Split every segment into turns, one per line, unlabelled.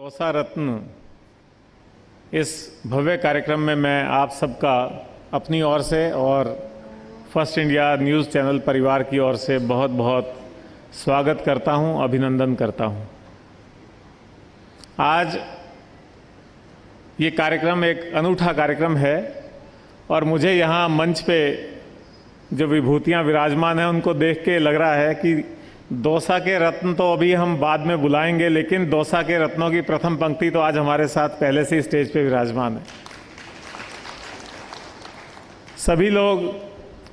दौसा रत्न इस भव्य कार्यक्रम में मैं आप सबका अपनी ओर से और फर्स्ट इंडिया न्यूज़ चैनल परिवार की ओर से बहुत बहुत स्वागत करता हूं, अभिनंदन करता हूं। आज ये कार्यक्रम एक अनूठा कार्यक्रम है और मुझे यहाँ मंच पे जो विभूतियाँ विराजमान हैं उनको देख के लग रहा है कि दौसा के रत्न तो अभी हम बाद में बुलाएंगे, लेकिन दौसा के रत्नों की प्रथम पंक्ति तो आज हमारे साथ पहले से ही स्टेज पे विराजमान है। सभी लोग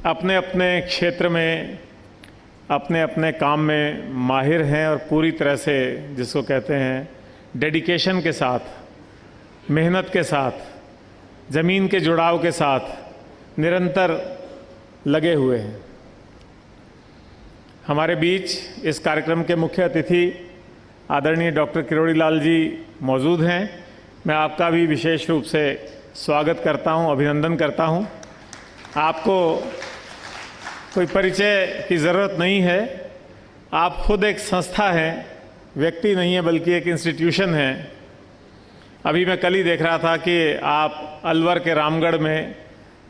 अपने अपने क्षेत्र में अपने अपने काम में माहिर हैं और पूरी तरह से जिसको कहते हैं डेडिकेशन के साथ, मेहनत के साथ, ज़मीन के जुड़ाव के साथ निरंतर लगे हुए हैं। हमारे बीच इस कार्यक्रम के मुख्य अतिथि आदरणीय डॉक्टर किरोड़ी लाल जी मौजूद हैं। मैं आपका भी विशेष रूप से स्वागत करता हूं, अभिनंदन करता हूं। आपको कोई परिचय की ज़रूरत नहीं है, आप खुद एक संस्था हैं, व्यक्ति नहीं है बल्कि एक इंस्टीट्यूशन है। अभी मैं कल ही देख रहा था कि आप अलवर के रामगढ़ में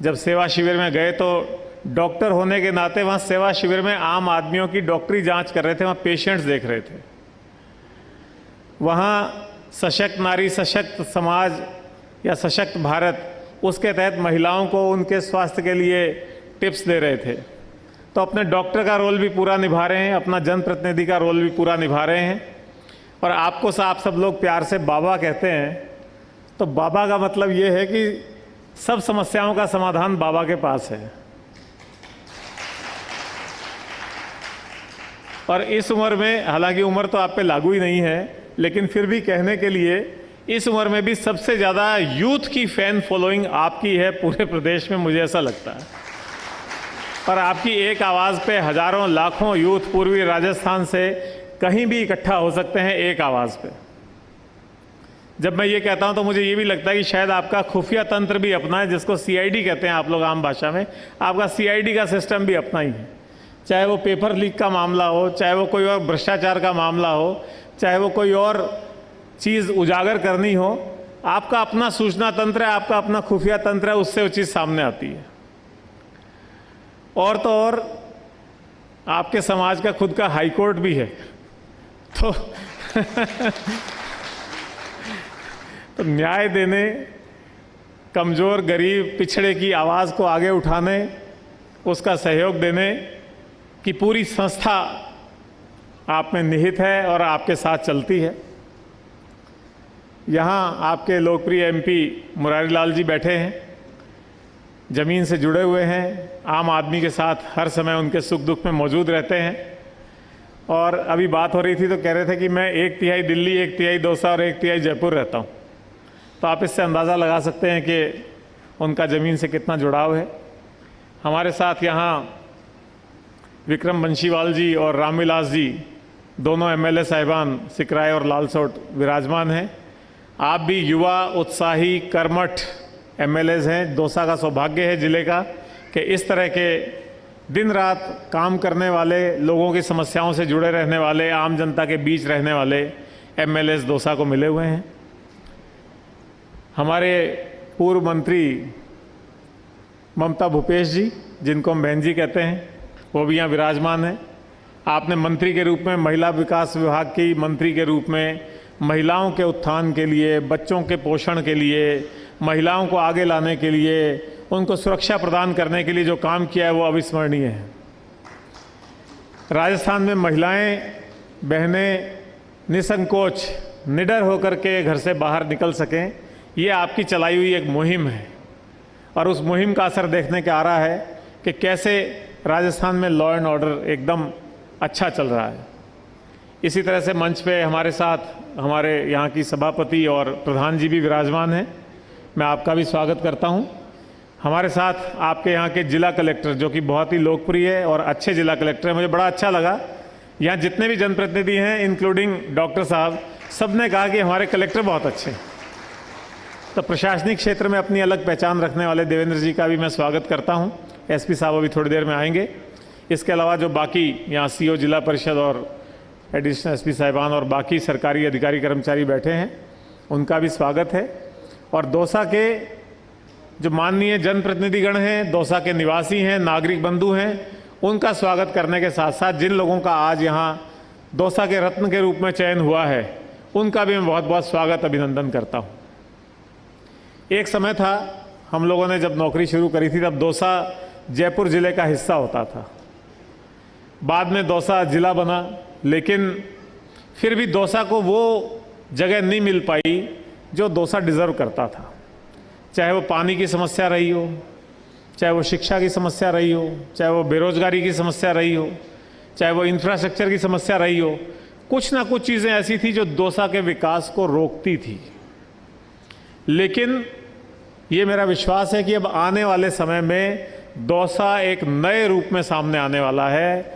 जब सेवा शिविर में गए तो डॉक्टर होने के नाते वहाँ सेवा शिविर में आम आदमियों की डॉक्टरी जांच कर रहे थे, वहाँ पेशेंट्स देख रहे थे। वहाँ सशक्त नारी, सशक्त समाज या सशक्त भारत, उसके तहत महिलाओं को उनके स्वास्थ्य के लिए टिप्स दे रहे थे। तो अपने डॉक्टर का रोल भी पूरा निभा रहे हैं, अपना जनप्रतिनिधि का रोल भी पूरा निभा रहे हैं। और आपको आप सब लोग प्यार से बाबा कहते हैं, तो बाबा का मतलब ये है कि सब समस्याओं का समाधान बाबा के पास है। और इस उम्र में, हालांकि उम्र तो आप पे लागू ही नहीं है, लेकिन फिर भी कहने के लिए इस उम्र में भी सबसे ज़्यादा यूथ की फैन फॉलोइंग आपकी है पूरे प्रदेश में, मुझे ऐसा लगता है। और आपकी एक आवाज़ पे हजारों लाखों यूथ पूर्वी राजस्थान से कहीं भी इकट्ठा हो सकते हैं एक आवाज़ पे। जब मैं ये कहता हूँ तो मुझे ये भी लगता है कि शायद आपका खुफिया तंत्र भी अपना है, जिसको CID कहते हैं आप लोग आम भाषा में। आपका CID का सिस्टम भी अपना ही है, चाहे वो पेपर लीक का मामला हो, चाहे वो कोई और भ्रष्टाचार का मामला हो, चाहे वो कोई और चीज़ उजागर करनी हो, आपका अपना सूचना तंत्र है, आपका अपना खुफिया तंत्र है, उससे वो चीज़ सामने आती है। और तो और आपके समाज का खुद का हाई कोर्ट भी है। तो तो न्याय देने, कमज़ोर, गरीब, पिछड़े की आवाज़ को आगे उठाने, उसका सहयोग देने की पूरी संस्था आप में निहित है और आपके साथ चलती है। यहाँ आपके लोकप्रिय MP मुरारी लाल जी बैठे हैं, ज़मीन से जुड़े हुए हैं, आम आदमी के साथ हर समय उनके सुख दुख में मौजूद रहते हैं। और अभी बात हो रही थी तो कह रहे थे कि मैं 1/3 दिल्ली, 1/3 दौसा और 1/3 जयपुर रहता हूँ। तो आप इससे अंदाज़ा लगा सकते हैं कि उनका ज़मीन से कितना जुड़ाव है। हमारे साथ यहाँ विक्रम बंशीवाल जी और रामविलास जी, दोनों MLA साहिबान सिकराय और लालसोट विराजमान हैं। आप भी युवा, उत्साही, कर्मठ MLAs हैं। दौसा का सौभाग्य है जिले का कि इस तरह के दिन रात काम करने वाले, लोगों की समस्याओं से जुड़े रहने वाले, आम जनता के बीच रहने वाले MLAs दौसा को मिले हुए हैं। हमारे पूर्व मंत्री ममता भूपेश जी, जिनको हम बहन जी कहते हैं, वो भी यहाँ विराजमान हैं। आपने मंत्री के रूप में, महिला विकास विभाग की मंत्री के रूप में महिलाओं के उत्थान के लिए, बच्चों के पोषण के लिए, महिलाओं को आगे लाने के लिए, उनको सुरक्षा प्रदान करने के लिए जो काम किया है वो अविस्मरणीय है। राजस्थान में महिलाएं, बहनें निसंकोच, निडर होकर के घर से बाहर निकल सकें, ये आपकी चलाई हुई एक मुहिम है। और उस मुहिम का असर देखने के आ रहा है कि कैसे राजस्थान में लॉ एंड ऑर्डर एकदम अच्छा चल रहा है। इसी तरह से मंच पे हमारे साथ हमारे यहाँ की सभापति और प्रधान जी भी विराजमान हैं। मैं आपका भी स्वागत करता हूँ। हमारे साथ आपके यहाँ के जिला कलेक्टर, जो कि बहुत ही लोकप्रिय और अच्छे जिला कलेक्टर हैं, मुझे बड़ा अच्छा लगा। यहाँ जितने भी जनप्रतिनिधि हैं, इंक्लूडिंग डॉक्टर साहब, सब ने कहा कि हमारे कलेक्टर बहुत अच्छे हैं। तो प्रशासनिक क्षेत्र में अपनी अलग पहचान रखने वाले देवेंद्र जी का भी मैं स्वागत करता हूँ। SP साहब अभी थोड़ी देर में आएंगे। इसके अलावा जो बाकी यहाँ CO जिला परिषद और एडिशनल एसपी साहिबान और बाकी सरकारी अधिकारी कर्मचारी बैठे हैं, उनका भी स्वागत है। और दौसा के जो माननीय जनप्रतिनिधिगण हैं, दौसा के निवासी हैं, नागरिक बंधु हैं, उनका स्वागत करने के साथ साथ जिन लोगों का आज यहाँ दौसा के रत्न के रूप में चयन हुआ है, उनका भी मैं बहुत बहुत स्वागत अभिनंदन करता हूँ। एक समय था, हम लोगों ने जब नौकरी शुरू करी थी, तब दौसा जयपुर ज़िले का हिस्सा होता था। बाद में दौसा ज़िला बना, लेकिन फिर भी दौसा को वो जगह नहीं मिल पाई जो दौसा डिज़र्व करता था। चाहे वो पानी की समस्या रही हो, चाहे वो शिक्षा की समस्या रही हो, चाहे वो बेरोजगारी की समस्या रही हो, चाहे वो इंफ्रास्ट्रक्चर की समस्या रही हो, कुछ ना कुछ चीज़ें ऐसी थी जो दौसा के विकास को रोकती थी। लेकिन ये मेरा विश्वास है कि अब आने वाले समय में दौसा एक नए रूप में सामने आने वाला है।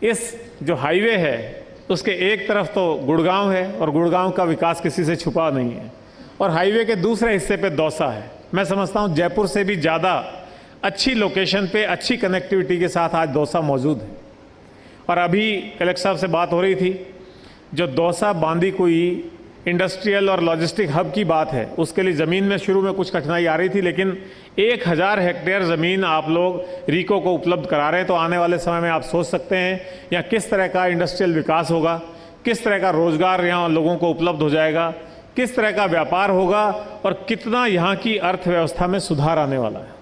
इस जो हाईवे है उसके एक तरफ तो गुड़गांव है और गुड़गांव का विकास किसी से छुपा नहीं है, और हाईवे के दूसरे हिस्से पे दौसा है। मैं समझता हूँ जयपुर से भी ज़्यादा अच्छी लोकेशन पे, अच्छी कनेक्टिविटी के साथ आज दौसा मौजूद है। और अभी कलेक्टर साहब से बात हो रही थी, जो दौसा बांदीकुई इंडस्ट्रियल और लॉजिस्टिक हब की बात है, उसके लिए ज़मीन में शुरू में कुछ कठिनाई आ रही थी, लेकिन 1000 हेक्टेयर ज़मीन आप लोग रीको को उपलब्ध करा रहे हैं। तो आने वाले समय में आप सोच सकते हैं यहाँ किस तरह का इंडस्ट्रियल विकास होगा, किस तरह का रोज़गार यहाँ लोगों को उपलब्ध हो जाएगा, किस तरह का व्यापार होगा और कितना यहाँ की अर्थव्यवस्था में सुधार आने वाला है।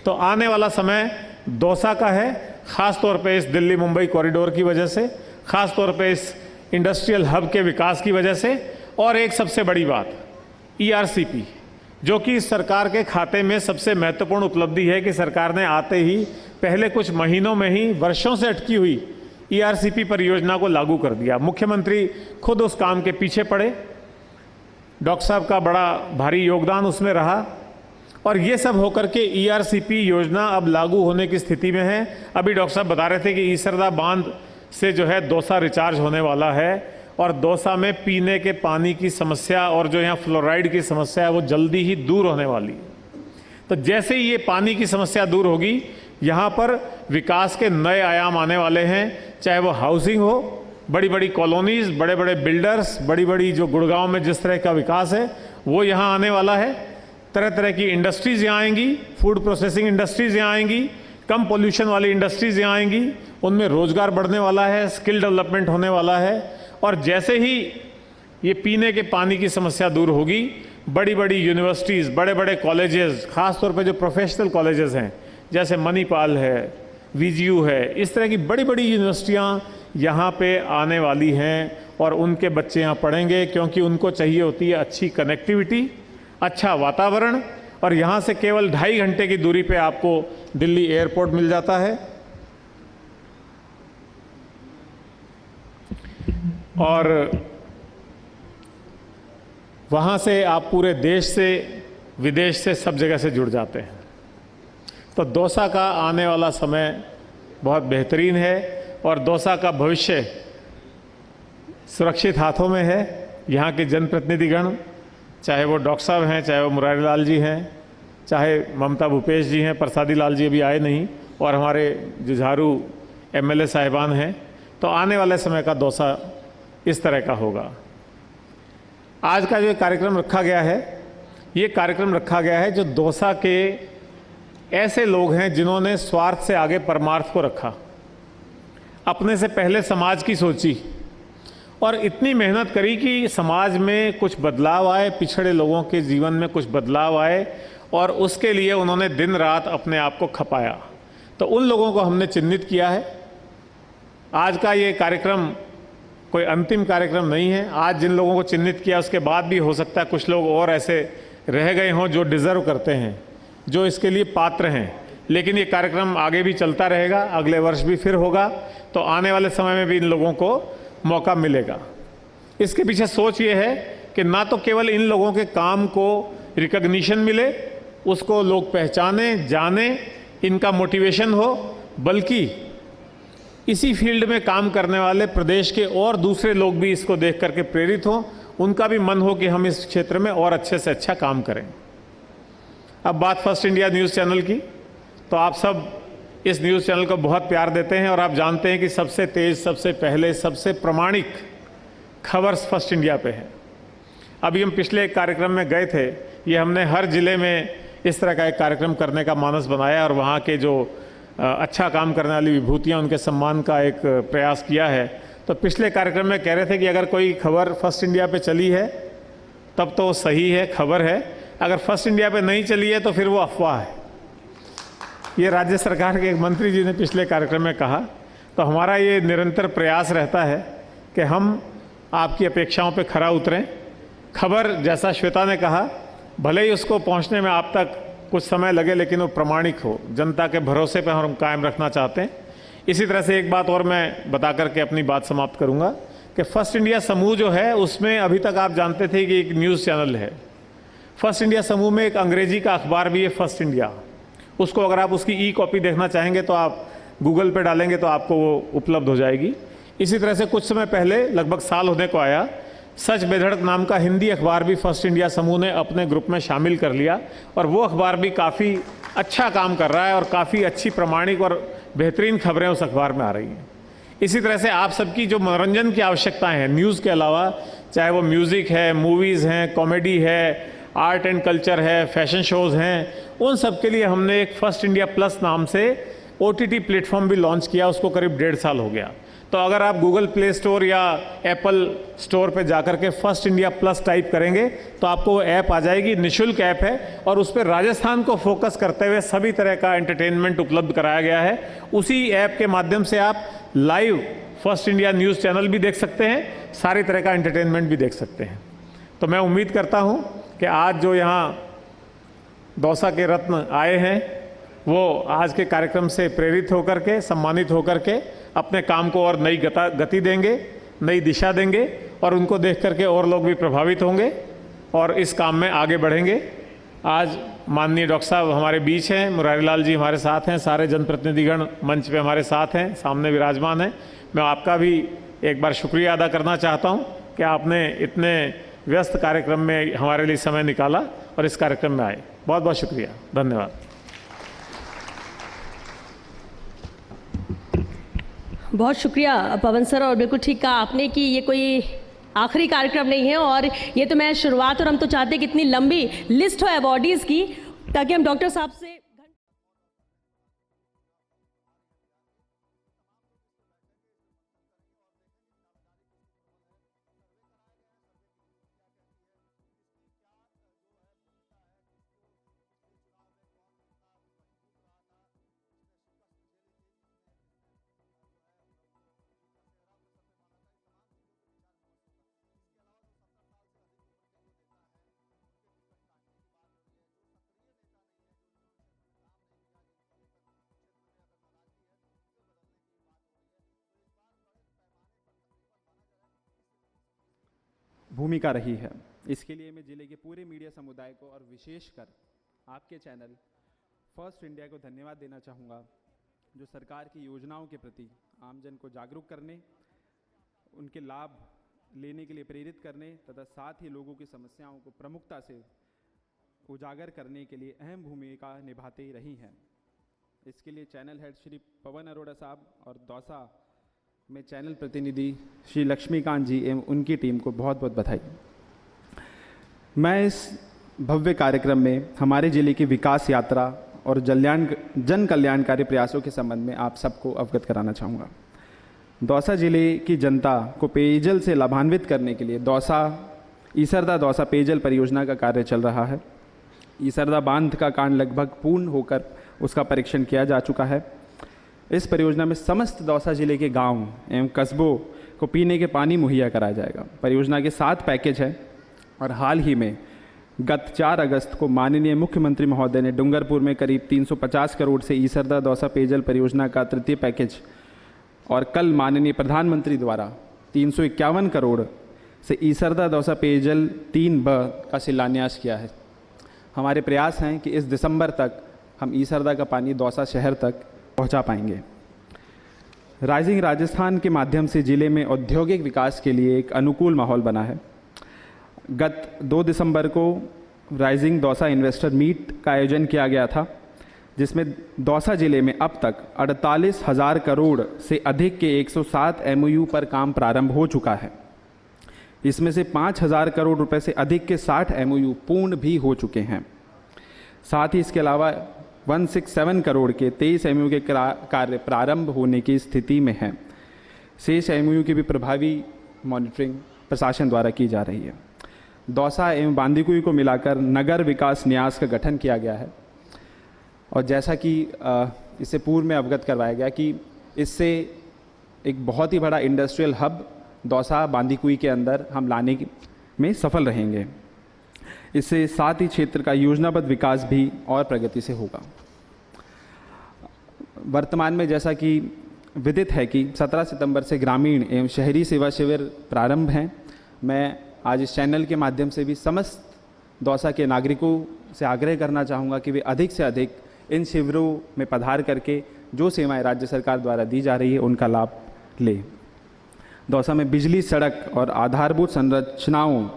तो आने वाला समय दौसा का है, ख़ास तौर पे इस दिल्ली मुंबई कॉरिडोर की वजह से, ख़ास तौर पे इस इंडस्ट्रियल हब के विकास की वजह से। और एक सबसे बड़ी बात ERCP, जो कि सरकार के खाते में सबसे महत्वपूर्ण उपलब्धि है कि सरकार ने आते ही पहले कुछ महीनों में ही वर्षों से अटकी हुई ERCP परियोजना को लागू कर दिया। मुख्यमंत्री खुद उस काम के पीछे पड़े, डॉक्टर साहब का बड़ा भारी योगदान उसमें रहा, और ये सब होकर के ERCP योजना अब लागू होने की स्थिति में है। अभी डॉक्टर साहब बता रहे थे कि ईसरदा बांध से जो है दौसा रिचार्ज होने वाला है, और दौसा में पीने के पानी की समस्या और जो यहाँ फ्लोराइड की समस्या है वो जल्दी ही दूर होने वाली है। तो जैसे ही ये पानी की समस्या दूर होगी, यहाँ पर विकास के नए आयाम आने वाले हैं। चाहे वो हाउसिंग हो, बड़ी बड़ी कॉलोनीज, बड़े बड़े बिल्डर्स, बड़ी बड़ी जो गुड़गांव में जिस तरह का विकास है वो यहाँ आने वाला है। तरह तरह की इंडस्ट्रीज़ यहाँ आएंगी, फूड प्रोसेसिंग इंडस्ट्रीज़ यहाँ आएंगी, कम पोल्यूशन वाली इंडस्ट्रीज़ यहाँ आएंगी, उनमें रोज़गार बढ़ने वाला है, स्किल डेवलपमेंट होने वाला है। और जैसे ही ये पीने के पानी की समस्या दूर होगी, बड़ी बड़ी यूनिवर्सिटीज़, बड़े बड़े कॉलेजेस, ख़ास तौर पे जो प्रोफेशनल कॉलेजेस हैं, जैसे मणिपाल है, VGU है, इस तरह की बड़ी बड़ी यूनिवर्सिटियाँ यहाँ पे आने वाली हैं, और उनके बच्चे यहाँ पढ़ेंगे, क्योंकि उनको चाहिए होती है अच्छी कनेक्टिविटी, अच्छा वातावरण। और यहाँ से केवल 2.5 घंटे की दूरी पे आपको दिल्ली एयरपोर्ट मिल जाता है, और वहाँ से आप पूरे देश से, विदेश से, सब जगह से जुड़ जाते हैं। तो दौसा का आने वाला समय बहुत बेहतरीन है, और दौसा का भविष्य सुरक्षित हाथों में है। यहाँ के जनप्रतिनिधिगण, चाहे वो डॉक्टर साहब हैं, चाहे वो मुरारी लाल जी हैं, चाहे ममता भूपेश जी हैं, प्रसादी लाल जी अभी आए नहीं, और हमारे जुझारू MLA साहिबान हैं। तो आने वाले समय का दौसा इस तरह का होगा। आज का जो कार्यक्रम रखा गया है, ये कार्यक्रम रखा गया है जो दौसा के ऐसे लोग हैं जिन्होंने स्वार्थ से आगे परमार्थ को रखा, अपने से पहले समाज की सोची, और इतनी मेहनत करी कि समाज में कुछ बदलाव आए, पिछड़े लोगों के जीवन में कुछ बदलाव आए, और उसके लिए उन्होंने दिन रात अपने आप को खपाया। तो उन लोगों को हमने चिन्हित किया है। आज का ये कार्यक्रम कोई अंतिम कार्यक्रम नहीं है। आज जिन लोगों को चिन्हित किया, उसके बाद भी हो सकता है कुछ लोग और ऐसे रह गए हों जो डिज़र्व करते हैं, जो इसके लिए पात्र हैं। लेकिन ये कार्यक्रम आगे भी चलता रहेगा, अगले वर्ष भी फिर होगा, तो आने वाले समय में भी इन लोगों को मौका मिलेगा। इसके पीछे सोच ये है कि ना तो केवल इन लोगों के काम को रिकग्निशन मिले, उसको लोग पहचाने, जाने, इनका मोटिवेशन हो, बल्कि इसी फील्ड में काम करने वाले प्रदेश के और दूसरे लोग भी इसको देख करके प्रेरित हों, उनका भी मन हो कि हम इस क्षेत्र में और अच्छे से अच्छा काम करें। अब बात फर्स्ट इंडिया न्यूज़ चैनल की, तो आप सब इस न्यूज़ चैनल को बहुत प्यार देते हैं और आप जानते हैं कि सबसे तेज़, सबसे पहले, सबसे प्रामाणिक खबर फर्स्ट इंडिया पे है। अभी हम पिछले एक कार्यक्रम में गए थे, ये हमने हर ज़िले में इस तरह का एक कार्यक्रम करने का मानस बनाया और वहाँ के जो अच्छा काम करने वाली विभूतियाँ, उनके सम्मान का एक प्रयास किया है। तो पिछले कार्यक्रम में कह रहे थे कि अगर कोई खबर फर्स्ट इंडिया पे चली है तब तो सही है, खबर है, अगर फर्स्ट इंडिया पे नहीं चली है तो फिर वो अफवाह है। ये राज्य सरकार के एक मंत्री जी ने पिछले कार्यक्रम में कहा। तो हमारा ये निरंतर प्रयास रहता है कि हम आपकी अपेक्षाओं पे खरा उतरें। खबर, जैसा श्वेता ने कहा, भले ही उसको पहुंचने में आप तक कुछ समय लगे लेकिन वो प्रामाणिक हो, जनता के भरोसे पे हम कायम रखना चाहते हैं। इसी तरह से एक बात और मैं बता करके अपनी बात समाप्त करूंगा कि फर्स्ट इंडिया समूह जो है उसमें अभी तक आप जानते थे कि एक न्यूज़ चैनल है। फर्स्ट इंडिया समूह में एक अंग्रेजी का अखबार भी है, फर्स्ट इंडिया। उसको अगर आप उसकी ई कॉपी देखना चाहेंगे तो आप गूगल पे डालेंगे तो आपको वो उपलब्ध हो जाएगी। इसी तरह से कुछ समय पहले, लगभग साल होने को आया, सच बेधड़क नाम का हिंदी अखबार भी फर्स्ट इंडिया समूह ने अपने ग्रुप में शामिल कर लिया और वो अखबार भी काफ़ी अच्छा काम कर रहा है और काफ़ी अच्छी, प्रामाणिक और बेहतरीन खबरें उस अखबार में आ रही हैं। इसी तरह से आप सबकी जो मनोरंजन की आवश्यकताएं हैं न्यूज़ के अलावा, चाहे वो म्यूज़िक है, मूवीज़ हैं, कॉमेडी है, आर्ट एंड कल्चर है, फैशन शोज़ हैं, उन सब के लिए हमने एक फर्स्ट इंडिया प्लस नाम से OTT प्लेटफॉर्म भी लॉन्च किया। उसको करीब 1.5 साल हो गया। तो अगर आप गूगल प्ले स्टोर या एप्पल स्टोर पे जाकर के फर्स्ट इंडिया प्लस टाइप करेंगे तो आपको वो ऐप आ जाएगी। निःशुल्क ऐप है और उस पर राजस्थान को फोकस करते हुए सभी तरह का एंटरटेनमेंट उपलब्ध कराया गया है। उसी ऐप के माध्यम से आप live first India news channel भी देख सकते हैं, सारी तरह का एंटरटेनमेंट भी देख सकते हैं। तो मैं उम्मीद करता हूँ कि आज जो यहाँ दौसा के रत्न आए हैं वो आज के कार्यक्रम से प्रेरित होकर के, सम्मानित होकर के अपने काम को और नई गति देंगे, नई दिशा देंगे और उनको देख करके और लोग भी प्रभावित होंगे और इस काम में आगे बढ़ेंगे। आज माननीय डॉक्टर साहब हमारे बीच हैं, मुरारी लाल जी हमारे साथ हैं, सारे जनप्रतिनिधिगण मंच पे हमारे साथ हैं, सामने विराजमान हैं। मैं आपका भी एक बार शुक्रिया अदा करना चाहता हूं कि आपने इतने व्यस्त कार्यक्रम में हमारे लिए समय निकाला और इस कार्यक्रम में आए। बहुत बहुत शुक्रिया, धन्यवाद।
बहुत शुक्रिया पवन सर। और बिल्कुल ठीक कहा आपने कि ये कोई आखिरी कार्यक्रम नहीं है और ये तो मैं शुरुआत, और हम तो चाहते हैं कि इतनी लंबी लिस्ट हो अवॉर्डीज की ताकि हम डॉक्टर साहब से
भूमिका रही है। इसके लिए मैं जिले के पूरे मीडिया समुदाय को और विशेषकर आपके चैनल फर्स्ट इंडिया को धन्यवाद देना चाहूँगा, जो सरकार की योजनाओं के प्रति आमजन को जागरूक करने, उनके लाभ लेने के लिए प्रेरित करने तथा साथ ही लोगों की समस्याओं को प्रमुखता से उजागर करने के लिए अहम भूमिका निभाते रही हैं। इसके लिए चैनल हेड श्री पवन अरोड़ा साहब और दौसा में चैनल प्रतिनिधि श्री लक्ष्मीकांत जी एवं उनकी टीम को बहुत बहुत बधाई। मैं इस भव्य कार्यक्रम में हमारे जिले की विकास यात्रा और जन कल्याणकारी प्रयासों के संबंध में आप सबको अवगत कराना चाहूँगा। दौसा जिले की जनता को पेयजल से लाभान्वित करने के लिए ईसरदा दौसा पेयजल परियोजना का कार्य चल रहा है। ईसरदा बांध का कार्य लगभग पूर्ण होकर उसका परीक्षण किया जा चुका है। इस परियोजना में समस्त दौसा जिले के गांव एवं कस्बों को पीने के पानी मुहैया कराया जाएगा। परियोजना के 7 पैकेज हैं और हाल ही में गत 4 अगस्त को माननीय मुख्यमंत्री महोदय ने डूंगरपुर में करीब 350 करोड़ से ईसरदा दौसा पेयजल परियोजना का 3य पैकेज और कल माननीय प्रधानमंत्री द्वारा 351 करोड़ से ईसरदा दौसा पेयजल 3B का शिलान्यास किया है। हमारे प्रयास हैं कि इस दिसंबर तक हम ईसरदा का पानी दौसा शहर तक पहुंचा पाएंगे। राइजिंग राजस्थान के माध्यम से जिले में औद्योगिक विकास के लिए एक अनुकूल माहौल बना है। गत 2 दिसंबर को राइजिंग दौसा इन्वेस्टर मीट का आयोजन किया गया था, जिसमें दौसा जिले में अब तक 48,000 करोड़ से अधिक के 107 MOU पर काम प्रारंभ हो चुका है। इसमें से 5,000 करोड़ रुपए से अधिक के 60 MOU पूर्ण भी हो चुके हैं। साथ ही इसके अलावा 167 करोड़ के 23 MOU के कार्य प्रारंभ होने की स्थिति में है। शेष MOU की भी प्रभावी मॉनिटरिंग प्रशासन द्वारा की जा रही है। दौसा एवं बांदीकुई को मिलाकर नगर विकास न्यास का गठन किया गया है और जैसा कि इससे पूर्व में अवगत करवाया गया कि इससे एक बहुत ही बड़ा इंडस्ट्रियल हब दौसा बांदीकुई के अंदर हम लाने में सफल रहेंगे। इससे साथ ही क्षेत्र का योजनाबद्ध विकास भी और प्रगति से होगा। वर्तमान में जैसा कि विदित है कि 17 सितंबर से ग्रामीण एवं शहरी सेवा शिविर प्रारंभ हैं। मैं आज इस चैनल के माध्यम से भी समस्त दौसा के नागरिकों से आग्रह करना चाहूँगा कि वे अधिक से अधिक इन शिविरों में पधार करके जो सेवाएं राज्य सरकार द्वारा दी जा रही है उनका लाभ लें। दौसा में बिजली, सड़क और आधारभूत संरचनाओं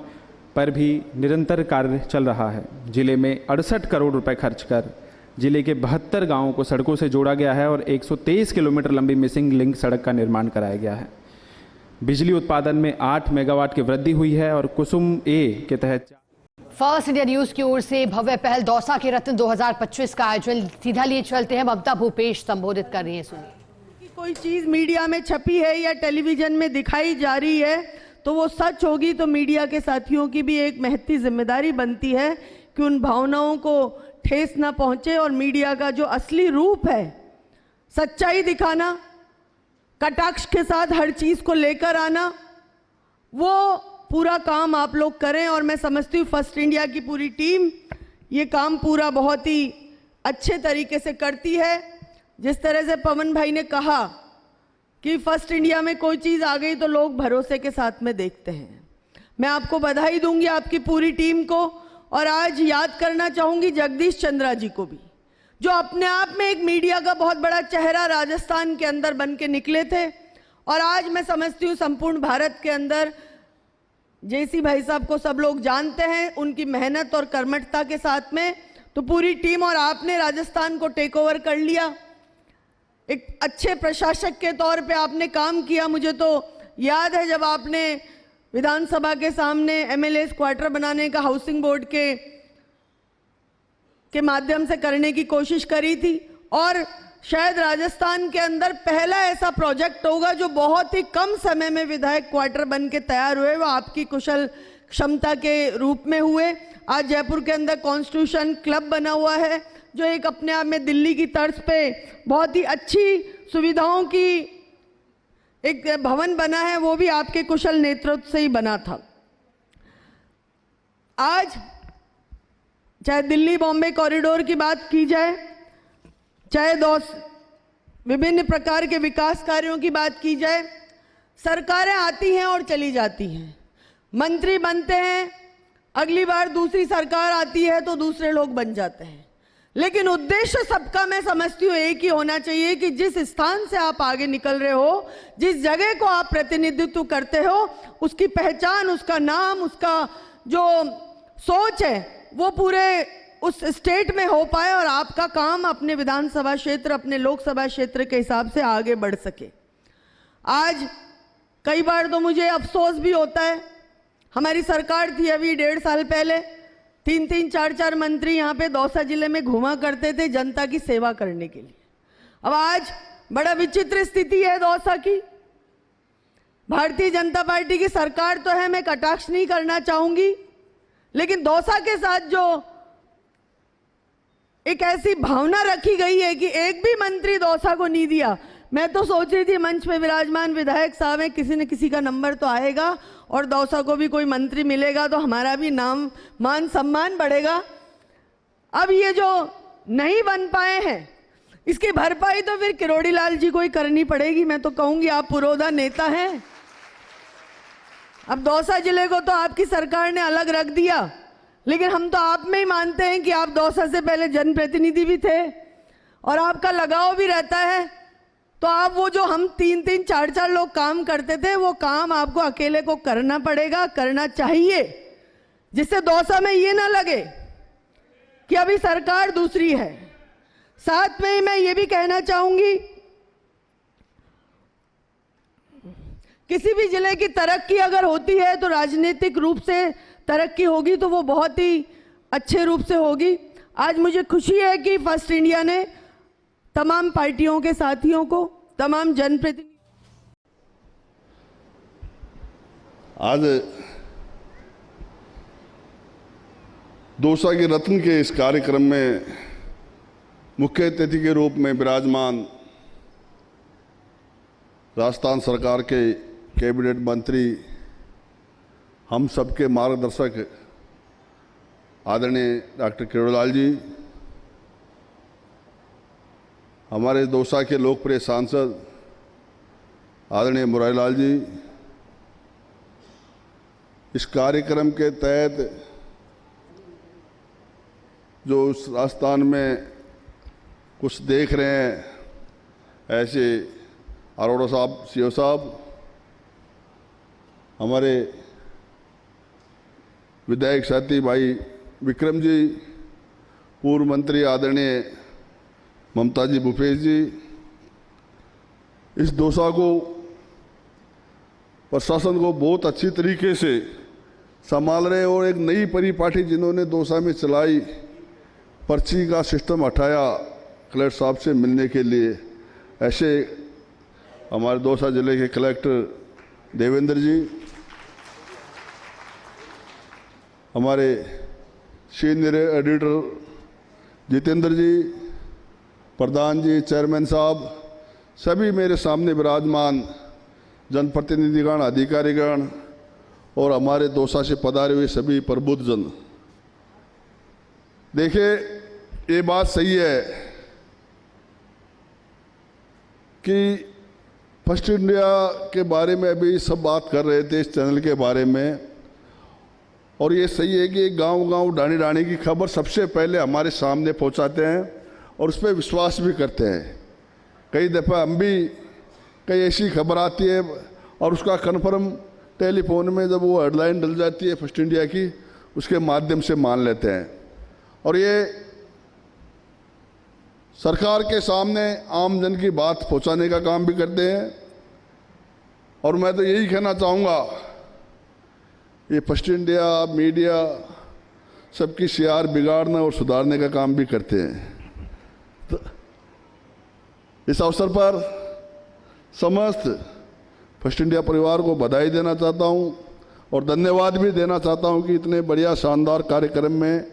पर भी निरंतर कार्य चल रहा है। जिले में 68 करोड़ रुपए खर्च कर जिले के 72 गांवों को सड़कों से जोड़ा गया है और 123 किलोमीटर लंबी मिसिंग लिंक सड़क का निर्माण कराया गया है। बिजली उत्पादन में 8 मेगावाट की वृद्धि हुई है और कुसुम ए के तहत
फर्स्ट इंडिया न्यूज की ओर से भव्य पहल दौसा के रत्न 2025 का आयोजन सीधा लिए चलते हैं। ममता भूपेश संबोधित कर रही है, सुनिए।
कोई चीज मीडिया में छपी है या टेलीविजन में दिखाई जा रही है तो वो सच होगी, तो मीडिया के साथियों की भी एक महती जिम्मेदारी बनती है कि उन भावनाओं को ठेस ना पहुंचे और मीडिया का जो असली रूप है, सच्चाई दिखाना, कटाक्ष के साथ हर चीज को लेकर आना, वो पूरा काम आप लोग करें। और मैं समझती हूँ फर्स्ट इंडिया की पूरी टीम ये काम पूरा बहुत ही अच्छे तरीके से करती है। जिस तरह से पवन भाई ने कहा कि फर्स्ट इंडिया में कोई चीज़ आ गई तो लोग भरोसे के साथ में देखते हैं। मैं आपको बधाई दूंगी, आपकी पूरी टीम को, और आज याद करना चाहूँगी जगदीश चंद्रा जी को भी, जो अपने आप में एक मीडिया का बहुत बड़ा चेहरा राजस्थान के अंदर बन के निकले थे। और आज मैं समझती हूँ संपूर्ण भारत के अंदर जेसी भाई साहब को सब लोग जानते हैं, उनकी मेहनत और कर्मठता के साथ में तो पूरी टीम और आपने राजस्थान को टेक ओवर कर लिया। एक अच्छे प्रशासक के तौर पे आपने काम किया। मुझे तो याद है जब आपने विधानसभा के सामने MLAs क्वार्टर बनाने का हाउसिंग बोर्ड के माध्यम से करने की कोशिश करी थी, और शायद राजस्थान के अंदर पहला ऐसा प्रोजेक्ट होगा जो बहुत ही कम समय में विधायक क्वार्टर बन के तैयार हुए, वो आपकी कुशल क्षमता के रूप में हुए। आज जयपुर के अंदर कॉन्स्टिट्यूशन क्लब बना हुआ है जो एक अपने आप में दिल्ली की तर्ज पे बहुत ही अच्छी सुविधाओं की एक भवन बना है, वो भी आपके कुशल नेतृत्व से ही बना था। आज चाहे दिल्ली बॉम्बे कॉरिडोर की बात की जाए, चाहे विभिन्न प्रकार के विकास कार्यों की बात की जाए, सरकारें आती हैं और चली जाती हैं, मंत्री बनते हैं, अगली बार दूसरी सरकार आती है तो दूसरे लोग बन जाते हैं, लेकिन उद्देश्य सबका मैं समझती हूँ एक ही होना चाहिए कि जिस स्थान से आप आगे निकल रहे हो, जिस जगह को आप प्रतिनिधित्व करते हो, उसकी पहचान, उसका नाम, उसका जो सोच है वो पूरे उस स्टेट में हो पाए और आपका काम अपने विधानसभा क्षेत्र, अपने लोकसभा क्षेत्र के हिसाब से आगे बढ़ सके। आज कई बार तो मुझे अफसोस भी होता है, हमारी सरकार थी अभी 1.5 साल पहले, 3-3, 4-4 मंत्री यहाँ पे दौसा जिले में घुमा करते थे जनता की सेवा करने के लिए। अब आज बड़ा विचित्र स्थिति है दौसा की। भारतीय जनता पार्टी की सरकार तो है, मैं कटाक्ष नहीं करना चाहूंगी, लेकिन दौसा के साथ जो एक ऐसी भावना रखी गई है कि एक भी मंत्री दौसा को नहीं दिया। मैं तो सोच रही थी मंच पे विराजमान विधायक साहब हैं, किसी न किसी का नंबर तो आएगा और दौसा को भी कोई मंत्री मिलेगा तो हमारा भी नाम मान सम्मान बढ़ेगा। अब ये जो नहीं बन पाए हैं इसकी भरपाई तो फिर किरोड़ी लाल जी को ही करनी पड़ेगी। मैं तो कहूंगी आप पुरोधा नेता हैं, अब दौसा जिले को तो आपकी सरकार ने अलग रख दिया, लेकिन हम तो आप में ही मानते हैं कि आप दौसा से पहले जनप्रतिनिधि भी थे और आपका लगाव भी रहता है। तो आप वो जो हम 3-3, 4-4 लोग काम करते थे वो काम आपको अकेले को करना पड़ेगा, करना चाहिए, जिससे दौसा में ये ना लगे कि अभी सरकार दूसरी है। साथ में ही मैं ये भी कहना चाहूंगी, किसी भी जिले की तरक्की अगर होती है तो राजनीतिक रूप से तरक्की होगी तो वो बहुत ही अच्छे रूप से होगी। आज मुझे खुशी है कि फर्स्ट इंडिया ने तमाम पार्टियों के साथियों को, तमाम जनप्रतिनिधि,
आज दौसा के रत्न के इस कार्यक्रम में मुख्य अतिथि के रूप में विराजमान राजस्थान सरकार के कैबिनेट मंत्री, हम सबके मार्गदर्शक आदरणीय डॉक्टर किरोड़ीलाल जी, हमारे दौसा के लोकप्रिय सांसद आदरणीय मुरारीलाल जी, इस कार्यक्रम के तहत जो उस राजस्थान में कुछ देख रहे हैं, ऐसे अरोड़ा साहब, सीओ साहब, हमारे विधायक साथी भाई विक्रम जी, पूर्व मंत्री आदरणीय ममता जी भूपेश जी, इस दौसा को, प्रशासन को बहुत अच्छी तरीके से संभाल रहे और एक नई परिपाटी जिन्होंने दौसा में चलाई, पर्ची का सिस्टम हटाया कलेक्टर साहब से मिलने के लिए, ऐसे हमारे दौसा जिले के कलेक्टर देवेंद्र जी, हमारे सीनियर एडिटर जितेंद्र जी, प्रधान जी, चेयरमैन साहब, सभी मेरे सामने विराजमान जनप्रतिनिधिगण, अधिकारीगण और हमारे दौसा से पधारे हुए सभी प्रबुद्धजन। देखिए, ये बात सही है कि फर्स्ट इंडिया के बारे में अभी सब बात कर रहे थे, इस चैनल के बारे में, और ये सही है कि गांव-गांव, डाणी-डाणी की खबर सबसे पहले हमारे सामने पहुंचाते हैं और उस पर विश्वास भी करते हैं। कई दफ़ा हम भी, कई ऐसी खबर आती है और उसका कन्फर्म टेलीफोन में जब वो हेडलाइन डल जाती है फर्स्ट इंडिया की, उसके माध्यम से मान लेते हैं और ये सरकार के सामने आम जन की बात पहुंचाने का काम भी करते हैं। और मैं तो यही कहना चाहूँगा, ये फर्स्ट इंडिया मीडिया सबकी शियार बिगाड़ने और सुधारने का काम भी करते हैं। तो इस अवसर पर समस्त फर्स्ट इंडिया परिवार को बधाई देना चाहता हूं और धन्यवाद भी देना चाहता हूं कि इतने बढ़िया शानदार कार्यक्रम में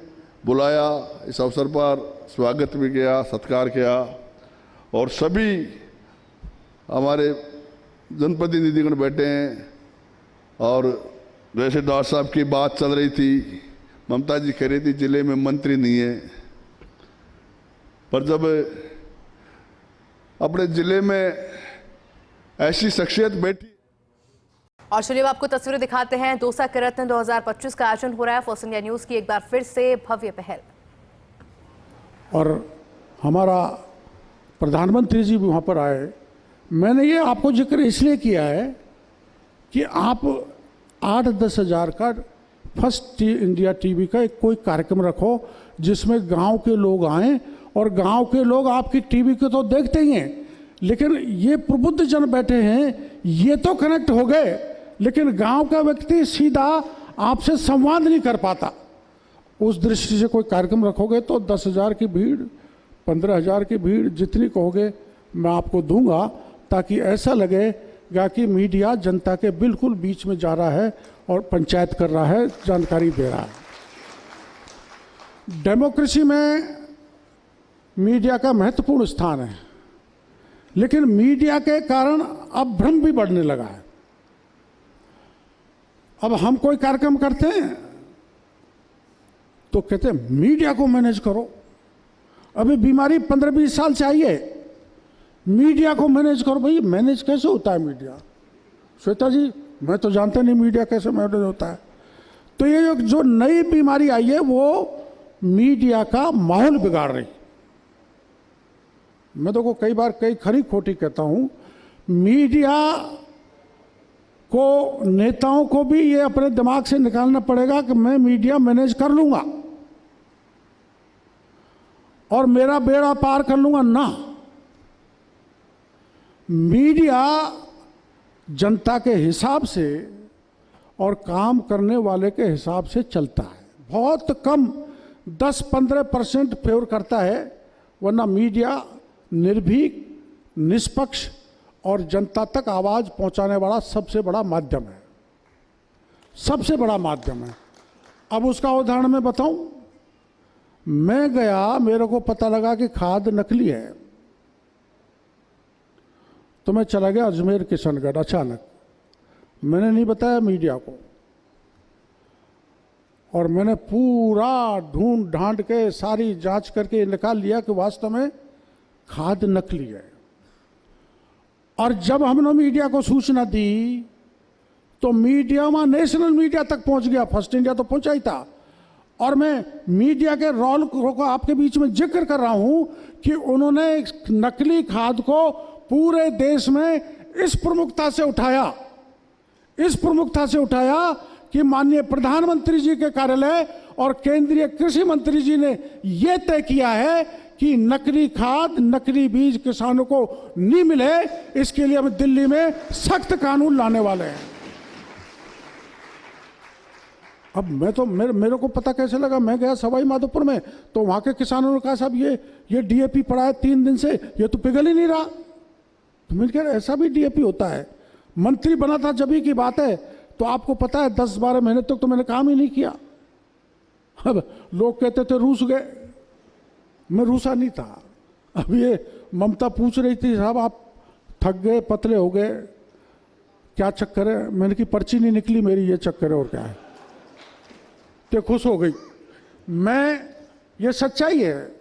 बुलाया, इस अवसर पर स्वागत भी किया, सत्कार किया और सभी हमारे जनप्रतिनिधिगण बैठे हैं। और जैसे डॉक्टर साहब की बात चल रही थी, ममता जी कह रही थी जिले में मंत्री नहीं है, पर जब अपने जिले में ऐसी शख्सियत बैठी।
और चलिए अब आपको तस्वीरें दिखाते हैं। दौसा के रत्न 2025 का आयोजन हो रहा है। फर्स्ट इंडिया न्यूज की एक बार फिर से भव्य पहल,
और हमारा प्रधानमंत्री जी भी वहाँ पर आए। मैंने ये आपको जिक्र इसलिए किया है कि आप 8-10 हज़ार का फर्स्ट इंडिया टीवी का एक कोई कार्यक्रम रखो जिसमें गांव के लोग आएं, और गांव के लोग आपकी टीवी को तो देखते ही हैं, लेकिन ये प्रबुद्ध जन बैठे हैं, ये तो कनेक्ट हो गए, लेकिन गांव का व्यक्ति सीधा आपसे संवाद नहीं कर पाता। उस दृष्टि से कोई कार्यक्रम रखोगे तो 10,000 की भीड़, 15,000 की भीड़, जितनी कहोगे मैं आपको दूंगा, ताकि ऐसा लगेगा कि मीडिया जनता के बिल्कुल बीच में जा रहा है और पंचायत कर रहा है, जानकारी दे रहा है। डेमोक्रेसी में मीडिया का महत्वपूर्ण स्थान है, लेकिन मीडिया के कारण अब भ्रम भी बढ़ने लगा है। अब हम कोई कार्यक्रम करते हैं तो कहते हैं मीडिया को मैनेज करो। अभी बीमारी 15-20 साल से आई है, मीडिया को मैनेज करो। भाई मैनेज कैसे होता है मीडिया? श्वेता जी, मैं तो जानता नहीं मीडिया कैसे मैनेज होता है। तो ये जो नई बीमारी आई है वो मीडिया का माहौल बिगाड़ रही। मैं तो को कई बार कई खरी खोटी कहता हूं, मीडिया को, नेताओं को भी ये अपने दिमाग से निकालना पड़ेगा कि मैं मीडिया मैनेज कर लूंगा। और मेरा बेड़ा पार कर लूंगा ना। मीडिया जनता के हिसाब से और काम करने वाले के हिसाब से चलता है। बहुत कम 10-15% फेवर करता है, वरना मीडिया निर्भीक, निष्पक्ष और जनता तक आवाज पहुंचाने वाला सबसे बड़ा माध्यम है, सबसे बड़ा माध्यम है। अब उसका उदाहरण मैं बताऊं। मैं गया, मेरे को पता लगा कि खाद नकली है, तो मैं चला गया अजमेर किशनगढ़। अचानक मैंने नहीं बताया मीडिया को, और मैंने पूरा ढूंढ ढांड के सारी जांच करके निकाल लिया कि वास्तव में खाद नकली है। और जब हमने मीडिया को सूचना दी तो मीडिया में नेशनल मीडिया तक पहुंच गया, फर्स्ट इंडिया तो पहुंचा ही था। और मैं मीडिया के रोल को आपके बीच में जिक्र कर रहा हूं कि उन्होंने नकली खाद को पूरे देश में इस प्रमुखता से उठाया, इस प्रमुखता से उठाया कि माननीय प्रधानमंत्री जी के कार्यालय और केंद्रीय कृषि मंत्री जी ने यह तय किया है कि नकली खाद, नकली बीज किसानों को नहीं मिले। इसके लिए हम दिल्ली में सख्त कानून लाने वाले हैं। अब मैं तो मेरे को पता कैसे लगा, मैं गया सवाई माधोपुर में, तो वहां के किसानों ने कहा साहब ये डीएपी पड़ा है 3 दिन से, ये तो पिघल ही नहीं रहा। तो मैंने कहा ऐसा भी डीएपी होता है? मंत्री बना था जब ही की बात है, तो आपको पता है 10-12 महीने तक तो मैंने काम ही नहीं किया। अब लोग कहते थे रूस गए, मैं रूसा नहीं था। अब ये ममता पूछ रही थी साहब आप थक गए, पतले हो गए, क्या चक्कर है? मैंने की पर्ची नहीं निकली मेरी, ये चक्कर है और क्या है। तो खुश हो गई। ये सच्चाई है।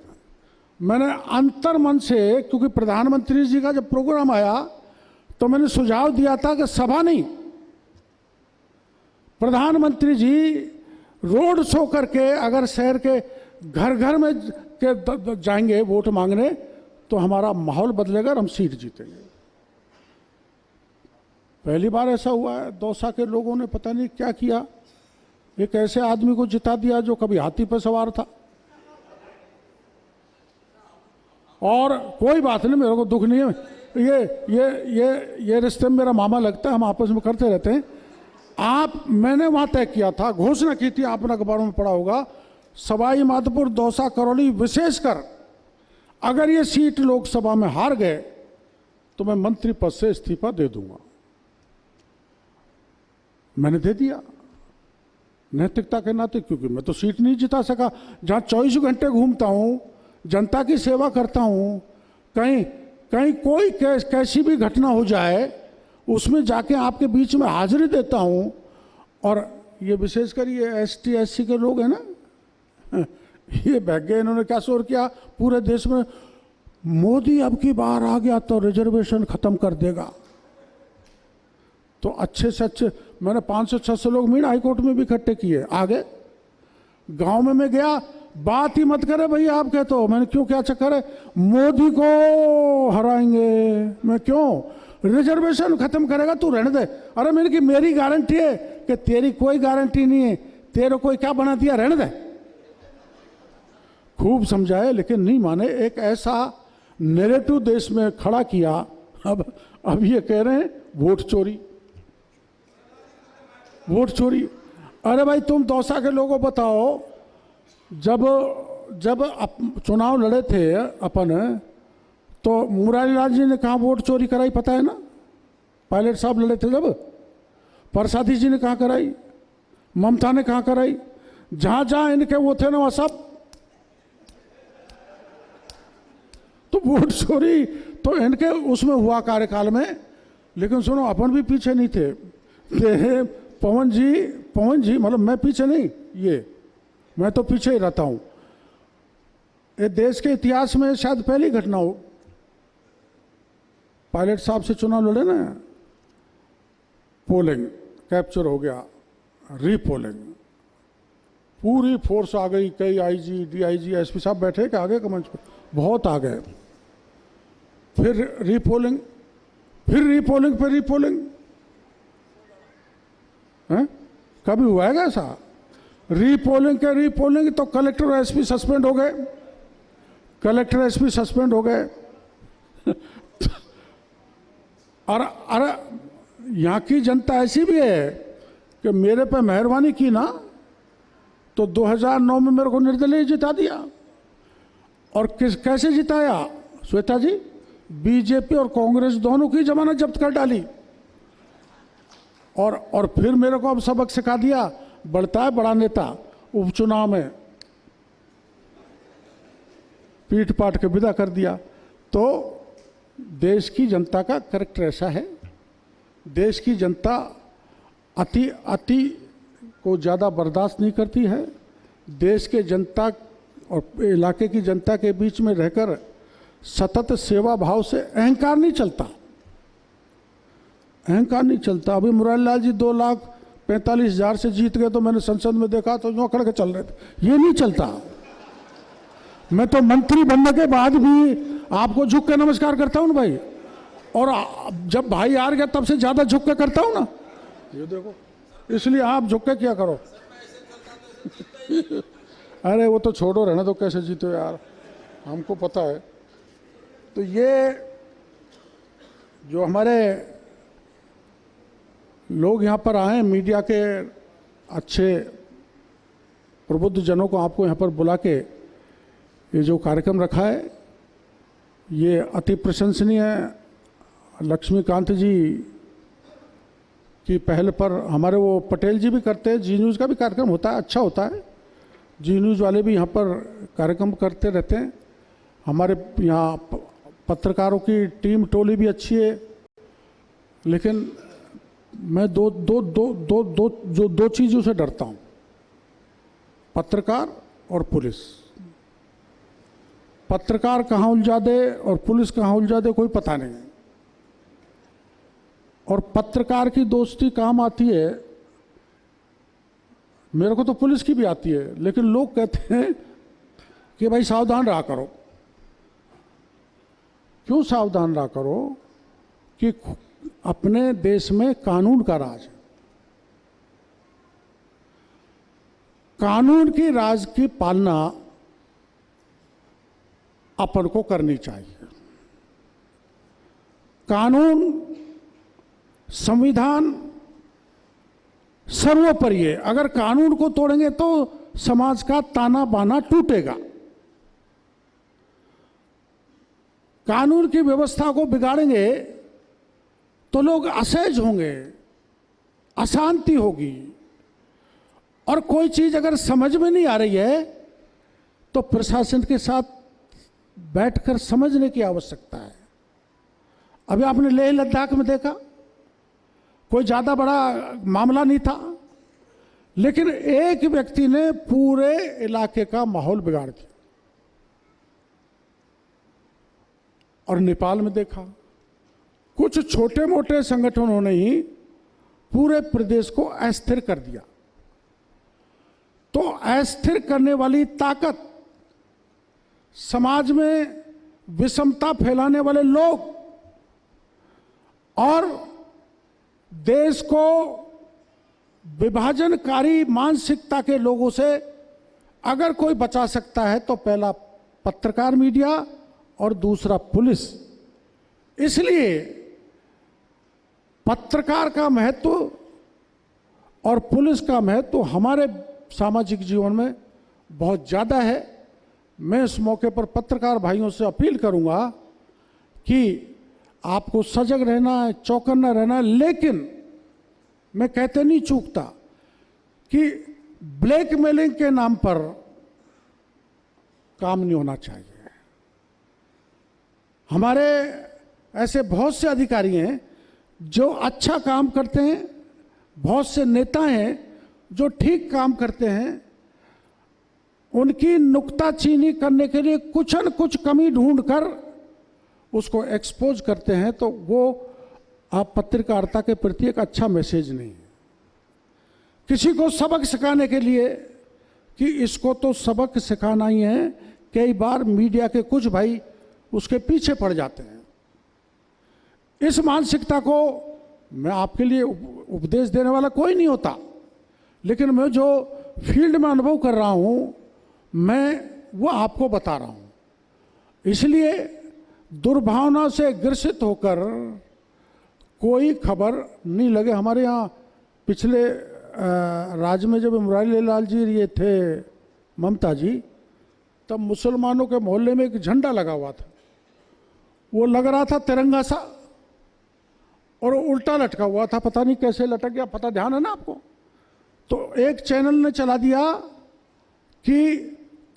मैंने अंतर मन से, क्योंकि प्रधानमंत्री जी का जब प्रोग्राम आया तो मैंने सुझाव दिया था कि सभा नहीं, प्रधानमंत्री जी रोड शो करके अगर शहर के घर घर में जाएंगे वोट मांगने तो हमारा माहौल बदलेगा और हम सीट जीतेंगे। पहली बार ऐसा हुआ है। दौसा के लोगों ने पता नहीं क्या किया, एक ऐसे आदमी को जिता दिया जो कभी हाथी पर सवार था। और कोई बात नहीं, मेरे को दुख नहीं है। ये रिश्ते में मेरा मामा लगता है, हम आपस में करते रहते हैं। मैंने वहां तय किया था, घोषणा की थी, आपने अखबारों में पढ़ा होगा, सवाई माधोपुर, दौसा, करौली विशेषकर अगर ये सीट लोकसभा में हार गए तो मैं मंत्री पद से इस्तीफा दे दूंगा। मैंने दे दिया नैतिकता के नाते, क्योंकि मैं तो सीट नहीं जिता सका। जहां 24 घंटे घूमता हूं, जनता की सेवा करता हूं, कहीं कोई कैसी भी घटना हो जाए उसमें जाके आपके बीच में हाजिरी देता हूं। और ये विशेषकर ये ST SC के लोग हैं ना, ये बह गए। इन्होंने क्या शोर किया पूरे देश में, मोदी अब की बार आ गया तो रिजर्वेशन खत्म कर देगा। तो अच्छे से अच्छे मैंने 500-600 लोग मीण हाईकोर्ट में भी इकट्ठे किए। आगे गांव में मैं गया, बात ही मत करे भैया आप कहते हो। मैंने क्यों, क्या चक्कर है? मोदी को हराएंगे। मैं क्यों? रिजर्वेशन खत्म करेगा तू रहने दे। अरे मैंने कि मेरी गारंटी है कि तेरी कोई गारंटी नहीं है, तेरे कोई क्या बना दिया, रहने दे। खूब समझाए लेकिन नहीं माने। एक ऐसा नैरेटिव देश में खड़ा किया। अब ये कह रहे हैं वोट चोरी, वोट चोरी। अरे भाई तुम दौसा के लोगों बताओ, जब चुनाव लड़े थे अपन, तो मुरारीलाल जी ने कहाँ वोट चोरी कराई पता है ना? पायलट साहब लड़े थे जब, प्रसादी जी ने कहाँ कराई, ममता ने कहाँ कराई, जहां जहां इनके वो थे ना वह सब। तो वोट चोरी तो इनके उसमें हुआ कार्यकाल में। लेकिन सुनो, अपन भी पीछे नहीं थे। पवन जी मतलब मैं पीछे नहीं, मैं तो पीछे ही रहता हूं। ये देश के इतिहास में शायद पहली घटना हो, पायलट साहब से चुनाव लड़े ना, पोलिंग कैप्चर हो गया, रीपोलिंग, पूरी फोर्स आ गई, कई IG DIG SP साहब बैठे कि आगे का मंच पर, बहुत आ गए। फिर रीपोलिंग पे रीपोलिंग है? कभी हुआ है ऐसा? रीपोलिंग तो कलेक्टर और SP सस्पेंड हो गए। कलेक्टर एसपी सस्पेंड हो गए। और अरे यहाँ की जनता ऐसी भी है कि मेरे पे मेहरबानी की ना तो 2009 में मेरे को निर्दलीय जिता दिया। और कैसे जिताया श्वेता जी? बीजेपी और कांग्रेस दोनों की जमानत जब्त कर डाली। और फिर मेरे को अब सबक सिखा दिया, बढ़ता है बड़ा नेता, उपचुनाव में पीट पाट के विदा कर दिया। तो देश की जनता का करैक्टर ऐसा है, देश की जनता अति को ज़्यादा बर्दाश्त नहीं करती है। देश के जनता और इलाके की जनता के बीच में रहकर सतत सेवा भाव से अहंकार नहीं चलता, अहंकार नहीं चलता। अभी मुरारीलाल जी 2,45,000 से जीत गए तो मैंने संसद में देखा तो यूँ खड़ के चल रहे थे। ये नहीं चलता। मैं तो मंत्री बनने के बाद भी आपको झुक के नमस्कार करता हूँ ना भाई, और जब भाई हार गया तब से ज़्यादा झुक के करता हूँ ना। ये देखो, इसलिए आप झुक के क्या करो। अरे वो तो छोड़ो, रहना तो, कैसे जीतो यार, हमको पता है। तो ये जो हमारे लोग यहाँ पर आए, मीडिया के अच्छे प्रबुद्ध जनों को आपको यहाँ पर बुला के ये जो कार्यक्रम रखा है, ये अति प्रशंसनीय है। लक्ष्मीकांत जी की पहल पर हमारे वो पटेल जी भी करते हैं, जी न्यूज़ का भी कार्यक्रम होता है, अच्छा होता है। जी न्यूज़ वाले भी यहाँ पर कार्यक्रम करते रहते हैं। हमारे यहाँ पत्रकारों की टीम टोली भी अच्छी है। लेकिन मैं दो चीज़ों से डरता हूँ, पत्रकार और पुलिस। पत्रकार कहाँ उलझा दे और पुलिस कहाँ उलझा दे कोई पता नहीं। और पत्रकार की दोस्ती काम आती है, मेरे को तो पुलिस की भी आती है, लेकिन लोग कहते हैं कि भाई सावधान रहा करो। क्यों सावधान रहा करो? कि अपने देश में कानून का राज है, कानून की राज की पालना अपन को करनी चाहिए। कानून, संविधान सर्वोपरि है। अगर कानून को तोड़ेंगे तो समाज का ताना बाना टूटेगा। कानून की व्यवस्था को बिगाड़ेंगे तो लोग असहज होंगे, अशांति होगी। और कोई चीज अगर समझ में नहीं आ रही है तो प्रशासन के साथ बैठकर समझने की आवश्यकता है। अभी आपने लेह लद्दाख में देखा, कोई ज्यादा बड़ा मामला नहीं था, लेकिन एक व्यक्ति ने पूरे इलाके का माहौल बिगाड़ दिया। और नेपाल में देखा, कुछ छोटे मोटे संगठनों ने ही पूरे प्रदेश को अस्थिर कर दिया। तो अस्थिर करने वाली ताकत, समाज में विषमता फैलाने वाले लोग और देश को विभाजनकारी मानसिकता के लोगों से अगर कोई बचा सकता है तो पहला पत्रकार मीडिया और दूसरा पुलिस। इसलिए पत्रकार का महत्व और पुलिस का महत्व हमारे सामाजिक जीवन में बहुत ज़्यादा है। मैं इस मौके पर पत्रकार भाइयों से अपील करूंगा कि आपको सजग रहना है, चौकन्ना रहना है, लेकिन मैं कहते नहीं चूकता कि ब्लैकमेलिंग के नाम पर काम नहीं होना चाहिए। हमारे ऐसे बहुत से अधिकारी हैं जो अच्छा काम करते हैं, बहुत से नेता हैं जो ठीक काम करते हैं। उनकी नुक्ताचीनी करने के लिए कुछ न कुछ कमी ढूंढकर उसको एक्सपोज करते हैं, तो वो आप पत्रकारिता के प्रति एक अच्छा मैसेज नहीं है। किसी को सबक सिखाने के लिए कि इसको तो सबक सिखाना ही है, कई बार मीडिया के कुछ भाई उसके पीछे पड़ जाते हैं। इस मानसिकता को मैं आपके लिए उपदेश देने वाला कोई नहीं होता, लेकिन मैं जो फील्ड में अनुभव कर रहा हूं मैं वो आपको बता रहा हूं। इसलिए दुर्भावना से ग्रसित होकर कोई खबर नहीं लगे। हमारे यहाँ पिछले राज्य में जब मुरारी लाल जी ये थे, ममता जी, तब मुसलमानों के मोहल्ले में एक झंडा लगा हुआ था, वो लग रहा था तिरंगा सा और उल्टा लटका हुआ था, पता नहीं कैसे लटक गया, पता ध्यान है ना आपको। तो एक चैनल ने चला दिया कि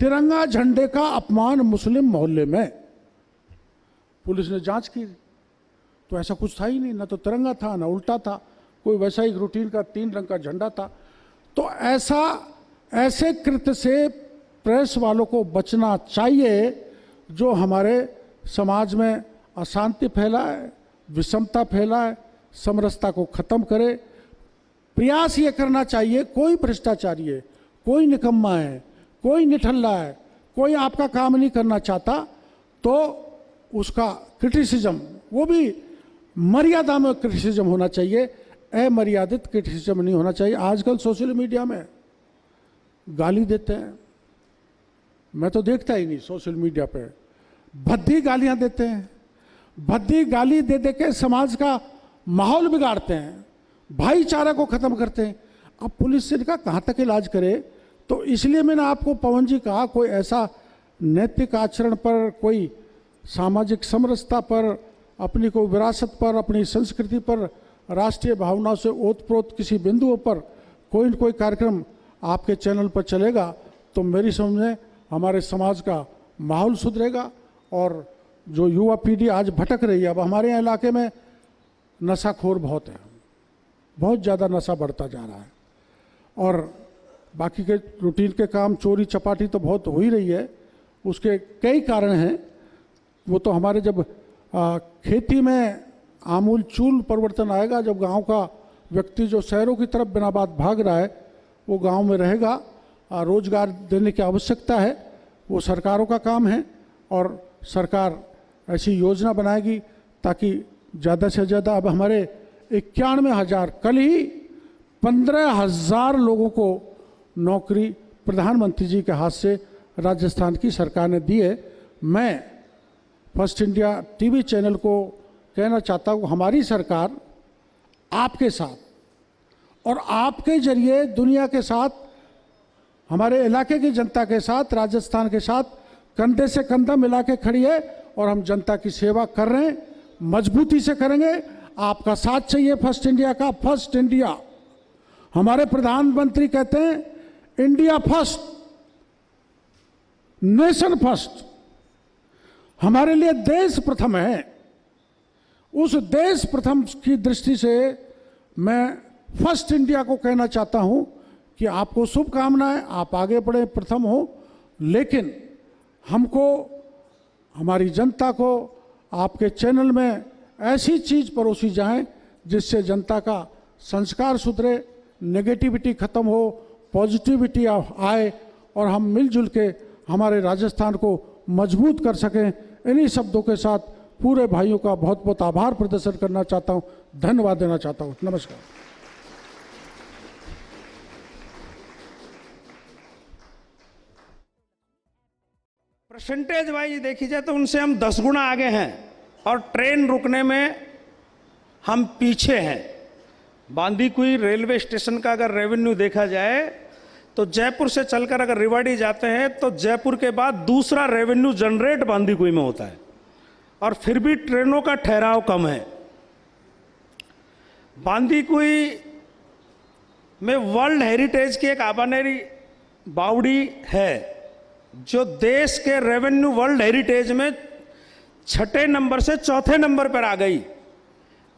तिरंगा झंडे का अपमान मुस्लिम मोहल्ले में। पुलिस ने जांच की तो ऐसा कुछ था ही नहीं, ना तो तिरंगा था ना उल्टा था, कोई वैसा ही रूटीन का 3 रंग का झंडा था। तो ऐसे कृत्य से प्रेस वालों को बचना चाहिए जो हमारे समाज में अशांति फैलाए, विषमता फैलाए, समरसता को खत्म करे। प्रयास ये करना चाहिए, कोई भ्रष्टाचारी है, कोई निकम्मा है, कोई निठल्ला है, कोई आपका काम नहीं करना चाहता, तो उसका क्रिटिसिज्म, वो भी मर्यादा में क्रिटिसिज्म होना चाहिए, अमर्यादित क्रिटिसिज्म नहीं होना चाहिए। आजकल सोशल मीडिया में गाली देते हैं, मैं तो देखता ही नहीं सोशल मीडिया पे, भद्दी गालियां देते हैं, भद्दी गाली दे दे के समाज का माहौल बिगाड़ते हैं, भाईचारा को खत्म करते हैं। अब पुलिस से इनका कहाँ तक इलाज करे। तो इसलिए मैंने आपको पवन जी कहा, कोई ऐसा नैतिक आचरण पर, कोई सामाजिक समरसता पर, अपनी कोई विरासत पर, अपनी संस्कृति पर, राष्ट्रीय भावनाओं से ओतप्रोत किसी बिंदुओं पर कोई न कोई कार्यक्रम आपके चैनल पर चलेगा तो मेरी समझ में हमारे समाज का माहौल सुधरेगा। और जो युवा पीढ़ी आज भटक रही है, अब हमारे यहाँ इलाके में नशाखोर बहुत है, बहुत ज़्यादा नशा बढ़ता जा रहा है, और बाकी के रूटीन के काम, चोरी चपाटी तो बहुत हो ही रही है, उसके कई कारण हैं। वो तो हमारे जब खेती में आमूल चूल परिवर्तन आएगा, जब गांव का व्यक्ति जो शहरों की तरफ बिना बात भाग रहा है वो गांव में रहेगा, रोजगार देने की आवश्यकता है, वो सरकारों का काम है, और सरकार ऐसी योजना बनाएगी ताकि ज़्यादा से ज़्यादा, अब हमारे 91,000, कल ही 15,000 लोगों को नौकरी प्रधानमंत्री जी के हाथ से राजस्थान की सरकार ने दी है। मैं फर्स्ट इंडिया टीवी चैनल को कहना चाहता हूँ, हमारी सरकार आपके साथ और आपके जरिए दुनिया के साथ, हमारे इलाके की जनता के साथ, राजस्थान के साथ कंधे से कंधा मिला के खड़ी है, और हम जनता की सेवा कर रहे हैं, मजबूती से करेंगे। आपका साथ चाहिए फर्स्ट इंडिया का। फर्स्ट इंडिया, हमारे प्रधानमंत्री कहते हैं इंडिया फर्स्ट, नेशन फर्स्ट, हमारे लिए देश प्रथम है। उस देश प्रथम की दृष्टि से मैं फर्स्ट इंडिया को कहना चाहता हूं कि आपको शुभकामनाएं, आप आगे बढ़े, प्रथम हो, लेकिन हमको, हमारी जनता को आपके चैनल में ऐसी चीज परोसी जाए जिससे जनता का संस्कार सुधरे, नेगेटिविटी खत्म हो, पॉजिटिविटी आए, और हम मिलजुल के हमारे राजस्थान को मजबूत कर सकें। इन्हीं शब्दों के साथ पूरे भाइयों का बहुत बहुत आभार प्रदर्शन करना चाहता हूं, धन्यवाद देना चाहता हूं। नमस्कार।
परसेंटेज वाइज देखी जाए तो उनसे हम 10 गुना आगे हैं, और ट्रेन रुकने में हम पीछे हैं। बांदीकुई रेलवे स्टेशन का अगर रेवेन्यू देखा जाए तो जयपुर से चलकर अगर रेवाड़ी जाते हैं तो जयपुर के बाद दूसरा रेवेन्यू जनरेट बांदीकुई में होता है, और फिर भी ट्रेनों का ठहराव कम है। बांदीकुई में वर्ल्ड हेरिटेज की एक आबानेरी बावड़ी है जो देश के रेवेन्यू वर्ल्ड हेरिटेज में 6ठे नंबर से 4थे नंबर पर आ गई,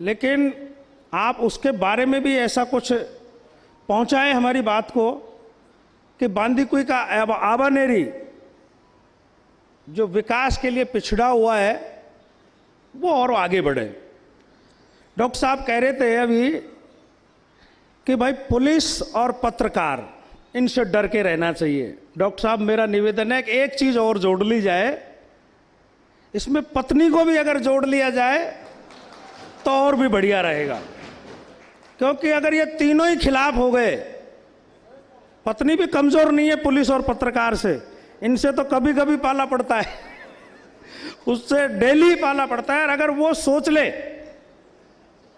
लेकिन आप उसके बारे में भी ऐसा कुछ पहुंचाएं हमारी बात को कि बांदीकुई का आबानेरी जो विकास के लिए पिछड़ा हुआ है वो और आगे बढ़े। डॉक्टर साहब कह रहे थे अभी कि भाई पुलिस और पत्रकार, इनसे डर के रहना चाहिए। डॉक्टर साहब, मेरा निवेदन है कि एक चीज और जोड़ ली जाए, इसमें पत्नी को भी अगर जोड़ लिया जाए तो और भी बढ़िया रहेगा, क्योंकि अगर ये तीनों ही खिलाफ हो गए, पत्नी भी कमजोर नहीं है पुलिस और पत्रकार से, इनसे तो कभी कभी पाला पड़ता है, उससे डेली पाला पड़ता है। और अगर वो सोच ले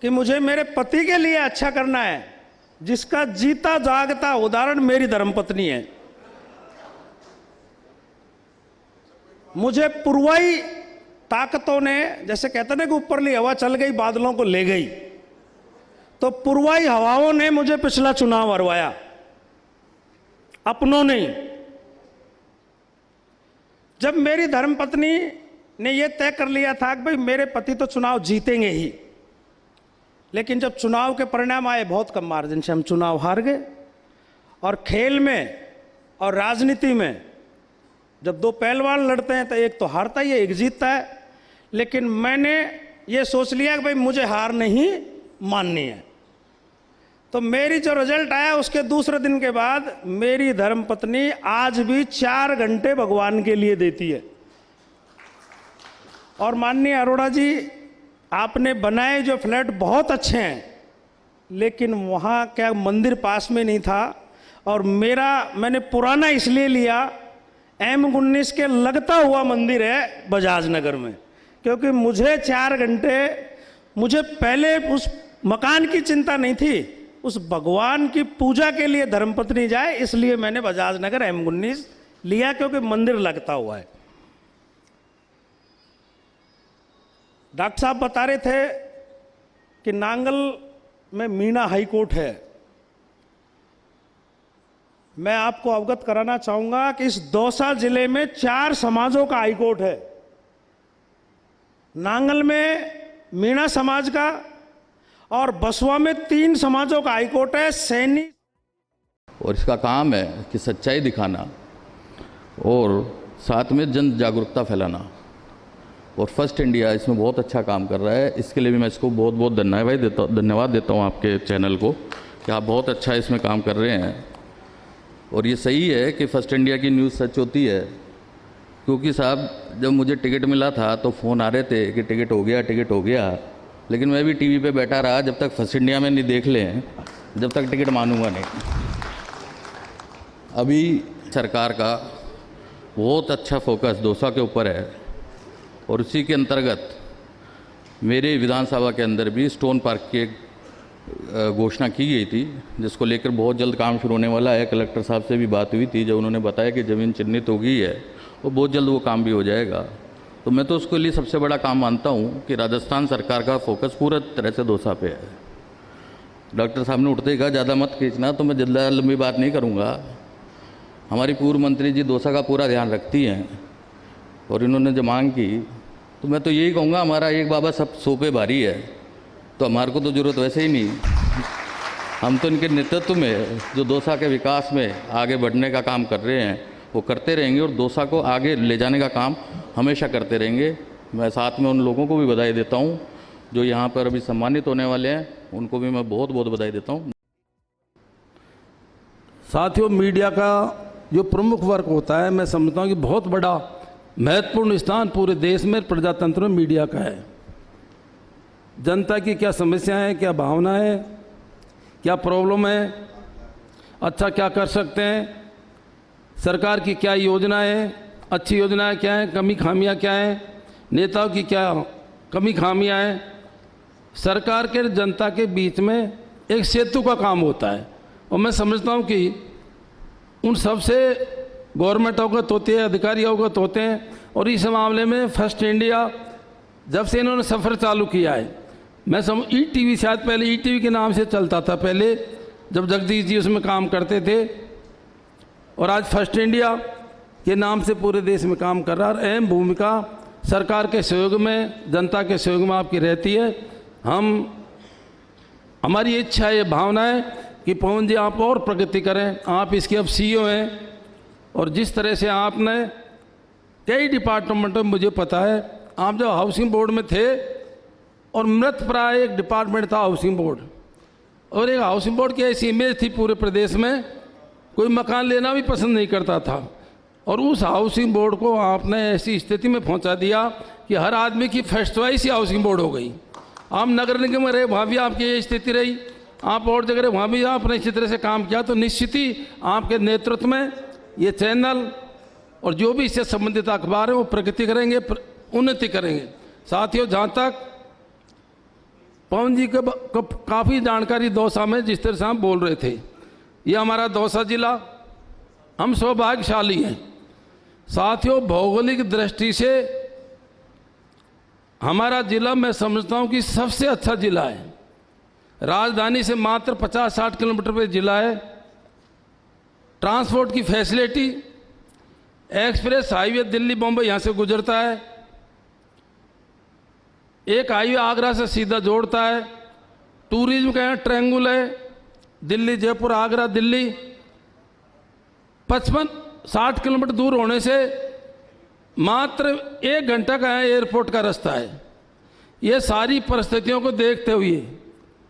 कि मुझे मेरे पति के लिए अच्छा करना है, जिसका जीता जागता उदाहरण मेरी धर्मपत्नी है। मुझे पुरवाई ताकतों ने, जैसे कहते ना कि ऊपरली हवा चल गई बादलों को ले गई, तो पुरवाई हवाओं ने मुझे पिछला चुनाव हरवाया, अपनों नहीं। जब मेरी धर्मपत्नी ने यह तय कर लिया था कि भाई मेरे पति तो चुनाव जीतेंगे ही, लेकिन जब चुनाव के परिणाम आए बहुत कम मार्जिन से हम चुनाव हार गए। और खेल में और राजनीति में जब दो पहलवान लड़ते हैं तो एक तो हारता ही है, एक जीतता है। लेकिन मैंने ये सोच लिया कि भाई मुझे हार नहीं माननी है। तो मेरी जो रिजल्ट आया उसके दूसरे दिन के बाद मेरी धर्मपत्नी आज भी 4 घंटे भगवान के लिए देती है। और माननीय अरोड़ा जी, आपने बनाए जो फ्लैट बहुत अच्छे हैं, लेकिन वहाँ क्या मंदिर पास में नहीं था। और मैंने पुराना इसलिए लिया, M19 के लगता हुआ मंदिर है बजाज नगर में, क्योंकि मुझे 4 घंटे, मुझे पहले उस मकान की चिंता नहीं थी, उस भगवान की पूजा के लिए धर्मपत्नी जाए, इसलिए मैंने बजाज नगर M19 लिया, क्योंकि मंदिर लगता हुआ है। डॉक्टर साहब बता रहे थे कि नांगल में मीणा हाई कोर्ट है। मैं आपको अवगत कराना चाहूंगा कि इस दौसा जिले में 4 समाजों का हाई कोर्ट है। नांगल में मीणा समाज का और बसवा में 3 समाजों का हाई कोर्ट है। सैनी
और इसका काम है कि सच्चाई दिखाना और साथ में जन जागरूकता फैलाना। और फर्स्ट इंडिया इसमें बहुत अच्छा काम कर रहा है। इसके लिए भी मैं इसको बहुत बहुत धन्यवाद देता हूँ आपके चैनल को कि आप बहुत अच्छा इसमें काम कर रहे हैं। और ये सही है कि फर्स्ट इंडिया की न्यूज़ सच होती है, क्योंकि साहब जब मुझे टिकट मिला था तो फ़ोन आ रहे थे कि टिकट हो गया, लेकिन मैं भी टीवी पे बैठा रहा जब तक फर्स्ट इंडिया में नहीं देख लें, जब तक टिकट मानूंगा नहीं। अभी सरकार का बहुत अच्छा फोकस दौसा के ऊपर है और उसी के अंतर्गत मेरे विधानसभा के अंदर भी स्टोन पार्क की एक घोषणा की गई थी, जिसको लेकर बहुत जल्द काम शुरू होने वाला है। कलेक्टर साहब से भी बात हुई थी, जब उन्होंने बताया कि ज़मीन चिन्हित हो गई है और बहुत जल्द वो काम भी हो जाएगा। तो मैं तो उसके लिए सबसे बड़ा काम मानता हूँ कि राजस्थान सरकार का फोकस पूरा तरह से दौसा पे है। डॉक्टर साहब ने उठते ही कहा ज़्यादा मत खींचना, तो मैं ज़्यादा लंबी बात नहीं करूँगा। हमारी पूर्व मंत्री जी दौसा का पूरा ध्यान रखती हैं और इन्होंने जो मांग की, तो मैं तो यही कहूँगा हमारा एक बाबा सब सौ पे भारी है, तो हमारे को तो ज़रूरत वैसे ही नहीं। हम तो इनके नेतृत्व में जो दौसा के विकास में आगे बढ़ने का काम कर रहे हैं वो करते रहेंगे और दौसा को आगे ले जाने का काम हमेशा करते रहेंगे। मैं साथ में उन लोगों को भी बधाई देता हूँ जो यहाँ पर अभी सम्मानित होने वाले हैं, उनको भी मैं बहुत बहुत बधाई देता हूँ।
साथियों, मीडिया का जो प्रमुख वर्ग होता है, मैं समझता हूँ कि बहुत बड़ा महत्वपूर्ण स्थान पूरे देश में प्रजातंत्र में मीडिया का है। जनता की क्या समस्याएं हैं, क्या भावनाएं हैं, क्या प्रॉब्लम है, अच्छा क्या कर सकते हैं, सरकार की क्या योजनाएं हैं, अच्छी योजनाएं क्या हैं, कमी खामियां क्या हैं, नेताओं की क्या कमी खामियां हैं, सरकार के जनता के बीच में एक सेतु का काम होता है। और मैं समझता हूं कि उन सबसे गवर्नमेंट अवगत होती है, अधिकारी अवगत होते हैं। और इस मामले में फर्स्ट इंडिया जब से इन्होंने सफ़र चालू किया है, मैं ETV, शायद पहले ETV के नाम से चलता था पहले, जब जगदीश जी उसमें काम करते थे, और आज फर्स्ट इंडिया के नाम से पूरे देश में काम कर रहा है। और अहम भूमिका सरकार के सहयोग में, जनता के सहयोग में आपकी रहती है। हमारी इच्छा है, ये भावना है कि पवन जी आप और प्रगति करें। आप इसके अब CEO हैं और जिस तरह से आपने कई डिपार्टमेंटों में, मुझे पता है आप जब हाउसिंग बोर्ड में थे और मृत प्राय एक डिपार्टमेंट था हाउसिंग बोर्ड, और एक हाउसिंग बोर्ड की ऐसी इमेज थी पूरे प्रदेश में, कोई मकान लेना भी पसंद नहीं करता था। और उस हाउसिंग बोर्ड को आपने ऐसी स्थिति में पहुंचा दिया कि हर आदमी की फर्स्ट चॉइस ही हाउसिंग बोर्ड हो गई। आप नगर निगम में रहे, वहाँ भी आपकी ये स्थिति रही, आप और जगह वहाँ भी आपने इसी तरह से काम किया। तो निश्चित ही आपके नेतृत्व में ये चैनल और जो भी इससे संबंधित अखबार है वो प्रगति करेंगे,
उन्नति करेंगे। साथियों, जहाँ तक पवन जी को काफ़ी जानकारी दौसा में जिस तरह से हम बोल रहे थे, ये हमारा दौसा जिला, हम सौभाग्यशाली हैं। साथियों, भौगोलिक दृष्टि से हमारा जिला मैं समझता हूँ कि सबसे अच्छा जिला है। राजधानी से मात्र 50-60 किलोमीटर पे जिला है। ट्रांसपोर्ट की facility, express highway Delhi Bombay यहाँ से गुजरता है, एक हाईवे आगरा से सीधा जोड़ता है, टूरिज्म का यहाँ ट्रायंगल है, दिल्ली जयपुर आगरा दिल्ली, 55-60 किलोमीटर दूर होने से मात्र 1 घंटा का यहाँ एयरपोर्ट का रास्ता है। ये सारी परिस्थितियों को देखते हुए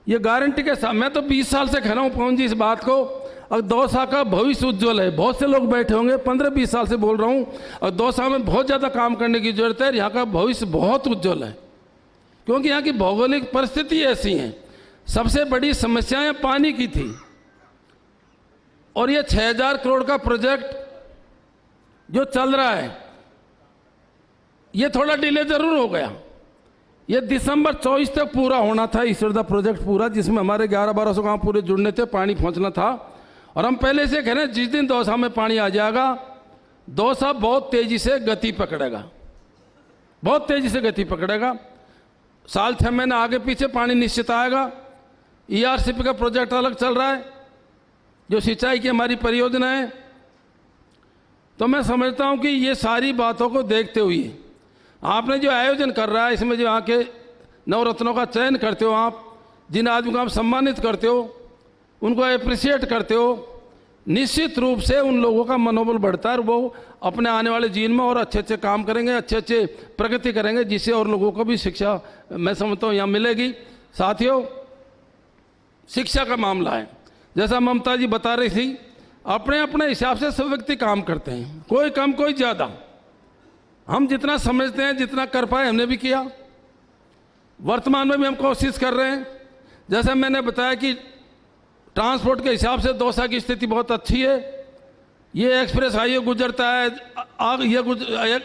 ये गारंटी के साथ, मैं तो 20 साल से कह रहा हूँ पवन जी इस बात को, और दौसा का भविष्य उज्ज्वल है। बहुत से लोग बैठे होंगे, 15-20 साल से बोल रहा हूँ, और दौसा में बहुत ज़्यादा काम करने की जरूरत है। यहाँ का भविष्य बहुत उज्ज्वल है क्योंकि यहाँ की भौगोलिक परिस्थिति ऐसी है। सबसे बड़ी समस्याएं पानी की थी, और ये 6000 करोड़ का प्रोजेक्ट जो चल रहा है, ये थोड़ा डिले जरूर हो गया। ये दिसंबर 24 तक पूरा होना था ईश्वरदा प्रोजेक्ट पूरा, जिसमें हमारे 1100-1200 गाँव पूरे जुड़ने थे, पानी पहुँचना था। और हम पहले से कह रहे हैं जिस दिन दौसा में पानी आ जाएगा, दौसा बहुत तेज़ी से गति पकड़ेगा, बहुत तेज़ी से गति पकड़ेगा। साल 6 महीने आगे पीछे पानी निश्चित आएगा। ERCP का प्रोजेक्ट अलग चल रहा है, जो सिंचाई की हमारी परियोजना है। तो मैं समझता हूं कि ये सारी बातों को देखते हुए आपने जो आयोजन कर रहा है, इसमें जो यहाँ के नवरत्नों का चयन करते हो, आप जिन आदमियों को आप सम्मानित करते हो, उनको अप्रिशिएट करते हो, निश्चित रूप से उन लोगों का मनोबल बढ़ता है और वो अपने आने वाले जीवन में और अच्छे अच्छे काम करेंगे, अच्छे अच्छे प्रगति करेंगे, जिससे और लोगों को भी शिक्षा मैं समझता हूँ यहाँ मिलेगी। साथियों, शिक्षा का मामला है, जैसा ममता जी बता रही थी, अपने अपने हिसाब से सब व्यक्ति काम करते हैं, कोई कम कोई ज़्यादा। हम जितना समझते हैं, जितना कर पाए हमने भी किया, वर्तमान में भी हम कोशिश कर रहे हैं। जैसा मैंने बताया कि ट्रांसपोर्ट के हिसाब से दौसा की स्थिति बहुत अच्छी है। ये एक्सप्रेस हाईवे गुजरता है,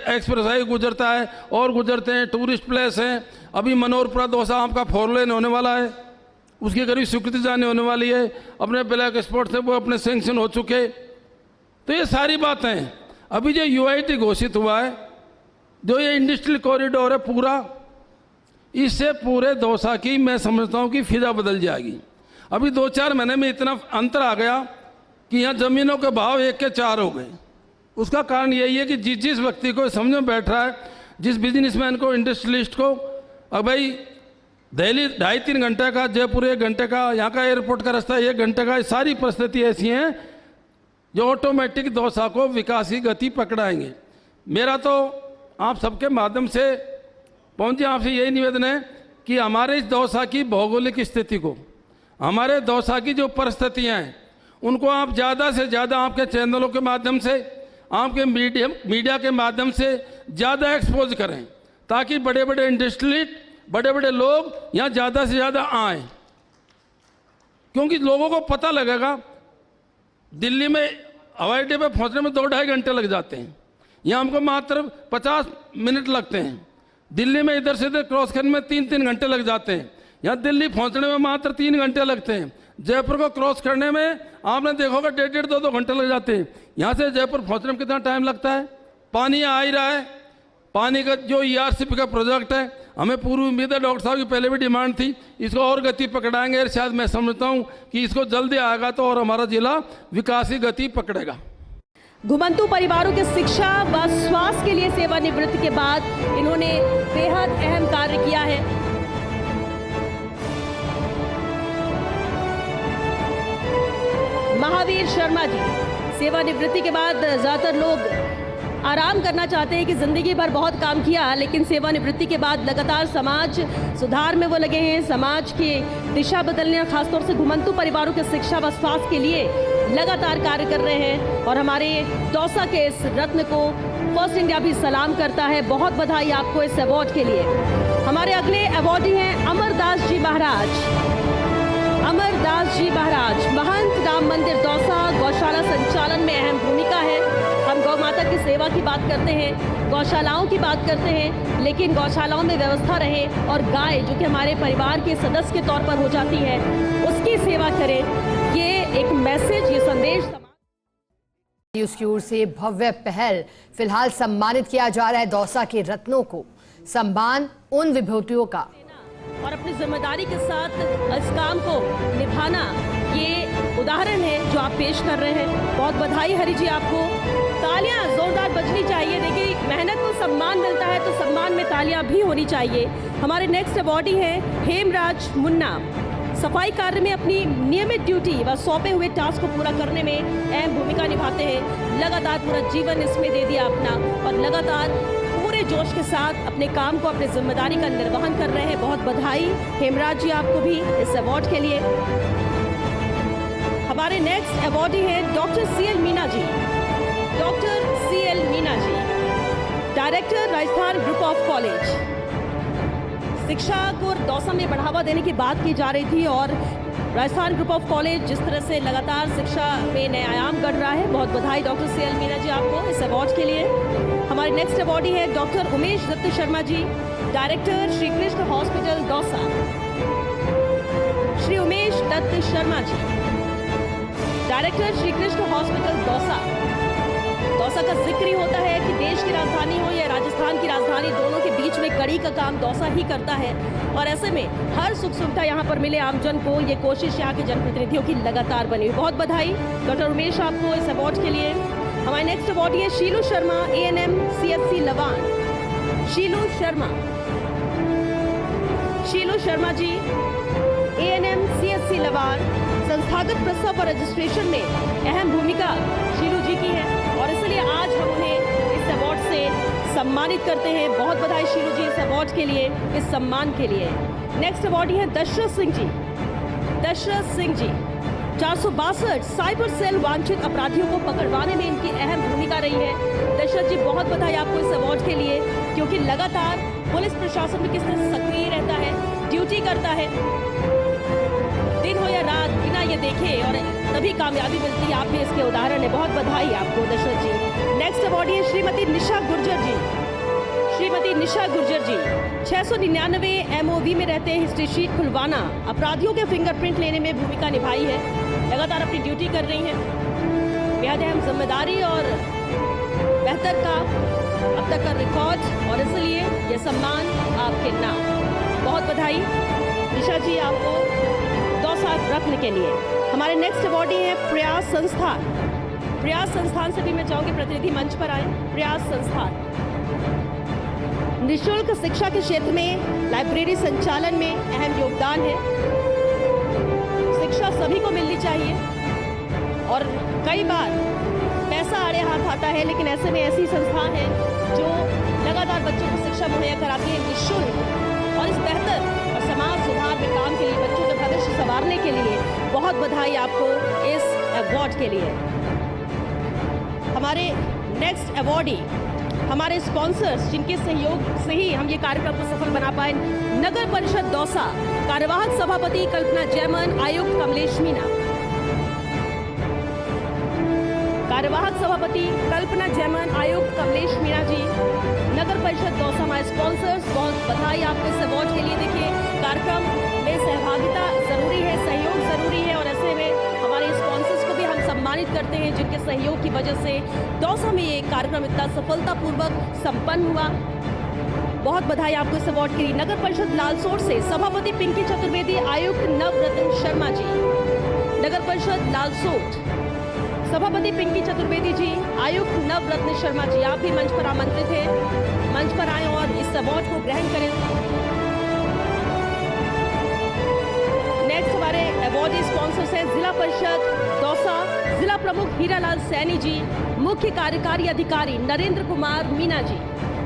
एक्सप्रेस हाईवे गुजरता है और गुजरते हैं, टूरिस्ट प्लेस हैं। अभी मनोहरपुरा दौसा आपका 4 लेन होने वाला है, उसकी करीब स्वीकृति जाने होने वाली है। अपने ब्लैक स्पॉट से वो अपने सेंक्शन हो चुके। तो ये सारी बातें, अभी जो UIT घोषित हुआ है, जो ये इंडस्ट्रियल कॉरिडोर है पूरा, इससे पूरे दौसा की मैं समझता हूँ कि फिजा बदल जाएगी। अभी 2-4 महीने में इतना अंतर आ गया कि यहाँ ज़मीनों के भाव 1 के 4 हो गए। उसका कारण यही है कि जिस व्यक्ति को समझ में बैठ रहा है, जिस बिजनेसमैन को, इंडस्ट्रियलिस्ट को, अब भाई दिल्ली 2.5-3 घंटे का, जयपुर 1 घंटे का, यहाँ का एयरपोर्ट का रास्ता 1 घंटे का, सारी परिस्थिति ऐसी हैं जो ऑटोमेटिक दौसा को विकास की गति पकड़ाएंगे। मेरा तो आप सबके माध्यम से पवन जी आपसे यही निवेदन है कि हमारे इस दौसा की भौगोलिक स्थिति को, हमारे दौसा की जो परिस्थितियाँ हैं, उनको आप ज़्यादा से ज़्यादा आपके चैनलों के माध्यम से, आपके मीडिया के माध्यम से ज़्यादा एक्सपोज करें, ताकि बड़े बड़े इंडस्ट्रियलिस्ट, बड़े बड़े लोग यहाँ ज़्यादा से ज़्यादा आएँ। क्योंकि लोगों को पता लगेगा, दिल्ली में हवाई अड्डे पर पहुँचने में 2-2.5 घंटे लग जाते हैं, यहाँ हमको मात्र 50 मिनट लगते हैं। दिल्ली में इधर से इधर क्रॉस करने में 3-3 घंटे लग जाते हैं, यहाँ दिल्ली पहुँचने में मात्र 3 घंटे लगते हैं। जयपुर को क्रॉस करने में आपने देखा होगा 1.5-2 घंटे लग जाते हैं। यहाँ से जयपुर पहुँचने में कितना टाइम लगता है? पानी आ ही रहा है, पानी का जो ERCP का प्रोजेक्ट है, हमें पूरी उम्मीद है, डॉक्टर साहब की पहले भी डिमांड थी, इसको और गति पकड़ाएंगे। और शायद मैं समझता हूँ कि इसको जल्दी आएगा तो और हमारा जिला विकास की गति पकड़ेगा।
घुमंतु परिवारों के शिक्षा व स्वास्थ्य के लिए सेवानिवृत्ति के बाद इन्होंने बेहद अहम कार्य किया है। महावीर शर्मा जी, सेवानिवृत्ति के बाद ज़्यादातर लोग आराम करना चाहते हैं कि ज़िंदगी भर बहुत काम किया, लेकिन सेवानिवृत्ति के बाद लगातार समाज सुधार में वो लगे हैं, समाज की दिशा बदलने और खासतौर से घुमंतु परिवारों के शिक्षा व स्वास्थ्य के लिए लगातार कार्य कर रहे हैं। और हमारे दौसा के इस रत्न को फर्स्ट इंडिया भी सलाम करता है। बहुत बधाई आपको इस अवार्ड के लिए। हमारे अगले अवार्डी हैं अमरदास जी महाराज। अमरदास जी महाराज महंत राम मंदिर दौसा गौशाला संचालन में अहम भूमिका है। हम गौ माता माता की सेवा की बात करते हैं, गौशालाओं की बात करते हैं, लेकिन गौशालाओं में व्यवस्था रहे और गाय जो कि हमारे परिवार के सदस्य के तौर पर हो जाती है उसकी सेवा करें। ये एक मैसेज, ये संदेश
न्यूज की ओर से भव्य पहल। फिलहाल सम्मानित किया जा रहा है दौसा के रत्नों को। सम्मान उन विभूतियों का
और अपनी जिम्मेदारी के साथ इस काम को निभाना, ये उदाहरण है जो आप पेश कर रहे हैं। बहुत बधाई हरि जी आपको। तालियां जोरदार बजनी चाहिए। देखिए, मेहनत को सम्मान मिलता है तो सम्मान में तालियां भी होनी चाहिए। हमारे नेक्स्ट अवॉर्डी है हेमराज मुन्ना। सफाई कार्य में अपनी नियमित ड्यूटी व सौंपे हुए टास्क को पूरा करने में अहम भूमिका निभाते हैं। लगातार पूरा जीवन इसमें दे दिया अपना और लगातार पूरे जोश के साथ अपने काम को, अपनी जिम्मेदारी का निर्वहन कर रहे हैं। बहुत बधाई हेमराज जी आपको भी इस अवार्ड के लिए। हमारे नेक्स्ट अवॉर्डी है doctor CL Meena ji. Doctor CL Meena ji, director Rajasthan group of college. शिक्षा को दौसा में बढ़ावा देने की बात की जा रही थी और राजस्थान ग्रुप ऑफ कॉलेज जिस तरह से लगातार शिक्षा में नए आयाम गढ़ रहा है। बहुत बधाई डॉक्टर CL मीना जी आपको इस अवार्ड के लिए। हमारे नेक्स्ट अवॉर्डी है doctor Umesh Dutt Sharma ji, director Shri Krishna hospital Dausa. Shri Umesh Dutt Sharma ji, director Shri Krishna hospital Dausa. Dausa का जिक्र ही होता है कि देश की राजधानी हो या राजस्थान की राजधानी, दोनों के बीच में कड़ी का काम दौसा ही करता है और ऐसे में हर सुख सुविधा यहाँ पर मिले आमजन को, ये कोशिश यहाँ के जनप्रतिनिधियों की लगातार बनी हुई। बहुत बधाई डॉक्टर उमेश आपको इस अवार्ड के लिए। हमारे नेक्स्ट अवार्ड है शीलू Sharma, ANM CHC Lavan. शीलू Sharma, शीलू Sharma ji, ANM CHC Lavan. संस्थागत प्रसव और रजिस्ट्रेशन में अहम भूमिका शीलू जी की है और इसलिए आज हम उन्हें इस अवार्ड से सम्मानित करते हैं। बहुत बधाई शीलू जी इस अवार्ड के लिए, इस सम्मान के लिए। नेक्स्ट अवार्ड है दशरथ सिंह जी। दशरथ सिंह जी, 462 साइबर सेल वांछित अपराधियों को पकड़वाने में इनकी अहम भूमिका रही है। दशरथ जी, बहुत बधाई आपको इस अवार्ड के लिए, क्योंकि लगातार पुलिस प्रशासन में किस तरह सक्रिय रहता है, ड्यूटी करता है, दिन हो या रात बिना ये देखे और तभी कामयाबी मिलती है। आप भी इसके उदाहरण है। बहुत बधाई आपको दशरथ जी। नेक्स्ट अवार्ड है श्रीमती निशा गुर्जर जी। श्रीमती निशा गुर्जर जी, 699 MOV में रहते हैं, हिस्ट्री शीट खुलवाना, अपराधियों के फिंगरप्रिंट लेने में भूमिका निभाई है, लगातार अपनी ड्यूटी कर रही हैं। बेहद अहम जिम्मेदारी और बेहतर का अब तक का रिकॉर्ड और इसलिए यह सम्मान आपके नाम। बहुत बधाई निशा जी आपको दौसा रत्न के लिए। हमारे नेक्स्ट अवॉर्डी है प्रयास संस्थान। प्रयास संस्थान से भी मैं चाहूंगी प्रतिनिधि मंच पर आए। प्रयास संस्थान निःशुल्क शिक्षा के क्षेत्र में लाइब्रेरी संचालन में अहम योगदान है। शिक्षा सभी को मिलनी चाहिए और कई बार पैसा आड़े हाथ आता है, लेकिन ऐसे में ऐसी संस्थान है जो लगातार बच्चों को शिक्षा मुहैया कराती है निःशुल्क और इस बेहतर और समाज सुधार में काम के लिए, बच्चों का भविष्य संवारने के लिए। बहुत बधाई आपको इस अवार्ड के लिए। हमारे नेक्स्ट अवॉर्डी, हमारे स्पॉन्सर्स जिनके सहयोग से ही हम ये कार्यक्रम को सफल बना पाए। नगर परिषद दौसा, कार्यवाहक सभापति कल्पना जैमन, आयुक्त कमलेश मीना। कार्यवाहक सभापति कल्पना जैमन, आयुक्त कमलेश मीना जी, नगर परिषद दौसा हमारे स्पॉन्सर्स। बहुत बधाई आपको इस अवार्ड के लिए। देखिए, कार्यक्रम में सहभागिता जरूरी है, सहयोग जरूरी है और ऐसे में हमारे स्पॉन्सर्स को भी हम सम्मानित करते हैं जिनके सहयोग की वजह से दौसा में ये कार्यक्रम इतना सफलतापूर्वक संपन्न हुआ। बहुत बधाई आपको इस अवार्ड के लिए। नगर परिषद लालसोट से सभापति पिंकी चतुर्वेदी, आयुक्त नवरत्न शर्मा जी। नगर परिषद लालसोट सभापति पिंकी चतुर्वेदी जी, आयुक्त नवरत्न शर्मा जी, आप भी मंच पर आमंत्रित हैं। मंच पर आएं और इस अवार्ड को ग्रहण करें। नेक्स्ट हमारे अवार्डी स्पॉन्सर्स हैं जिला परिषद दौसा, जिला प्रमुख हीरालाल सैनी जी, मुख्य कार्यकारी अधिकारी नरेंद्र कुमार मीना जी।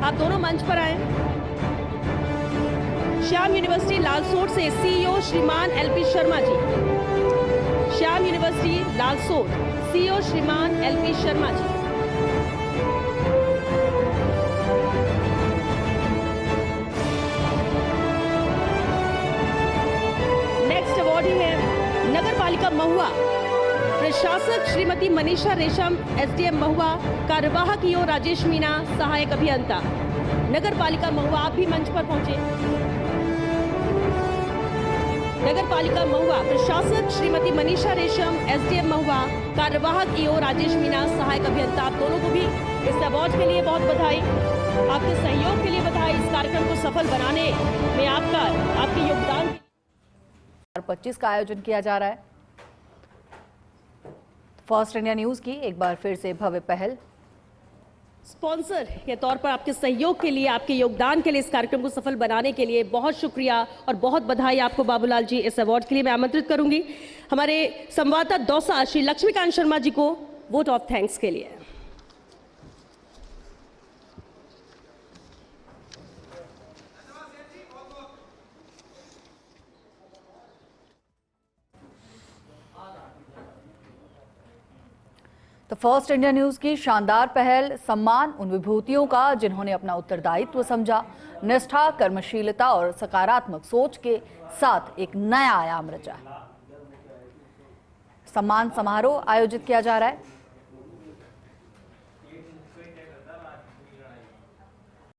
आप दोनों मंच पर आएं। श्याम यूनिवर्सिटी लालसोट से CEO श्रीमान LP Sharma ji. Shyam university Lalsot CEO श्रीमान LP Sharma ji. Next award है नगर पालिका महुआ, प्रशासक श्रीमती मनीषा रेशम, एसडीएम महुआ, कार्यवाहक ईओ राजेश मीणा, सहायक अभियंता। नगर पालिका महुआ, आप भी मंच पर पहुंचे। नगर पालिका महुआ, प्रशासक श्रीमती मनीषा रेशम, एसडीएम महुआ, कार्यवाहक ईओ राजेश मीणा, सहायक अभियंता, आप दोनों को भी इस अवार्ड के लिए बहुत बधाई, आपके सहयोग के लिए बधाई। इस कार्यक्रम को सफल बनाने में आपके योगदान
2025 का आयोजन किया जा रहा है। फर्स्ट इंडिया न्यूज की एक बार फिर से भव्य पहल।
स्पॉन्सर के तौर पर आपके सहयोग के लिए, आपके योगदान के लिए, इस कार्यक्रम को सफल बनाने के लिए बहुत शुक्रिया और बहुत बधाई आपको बाबूलाल जी। इस अवार्ड के लिए मैं आमंत्रित करूंगी हमारे संवाददाता दौसा श्री लक्ष्मीकांत शर्मा जी को वोट ऑफ थैंक्स के लिए।
तो फर्स्ट इंडिया न्यूज की शानदार पहल, सम्मान उन विभूतियों का जिन्होंने अपना उत्तरदायित्व समझा, निष्ठा, कर्मशीलता और सकारात्मक सोच के साथ एक नया आयाम रचा। सम्मान समारोह आयोजित किया जा रहा है।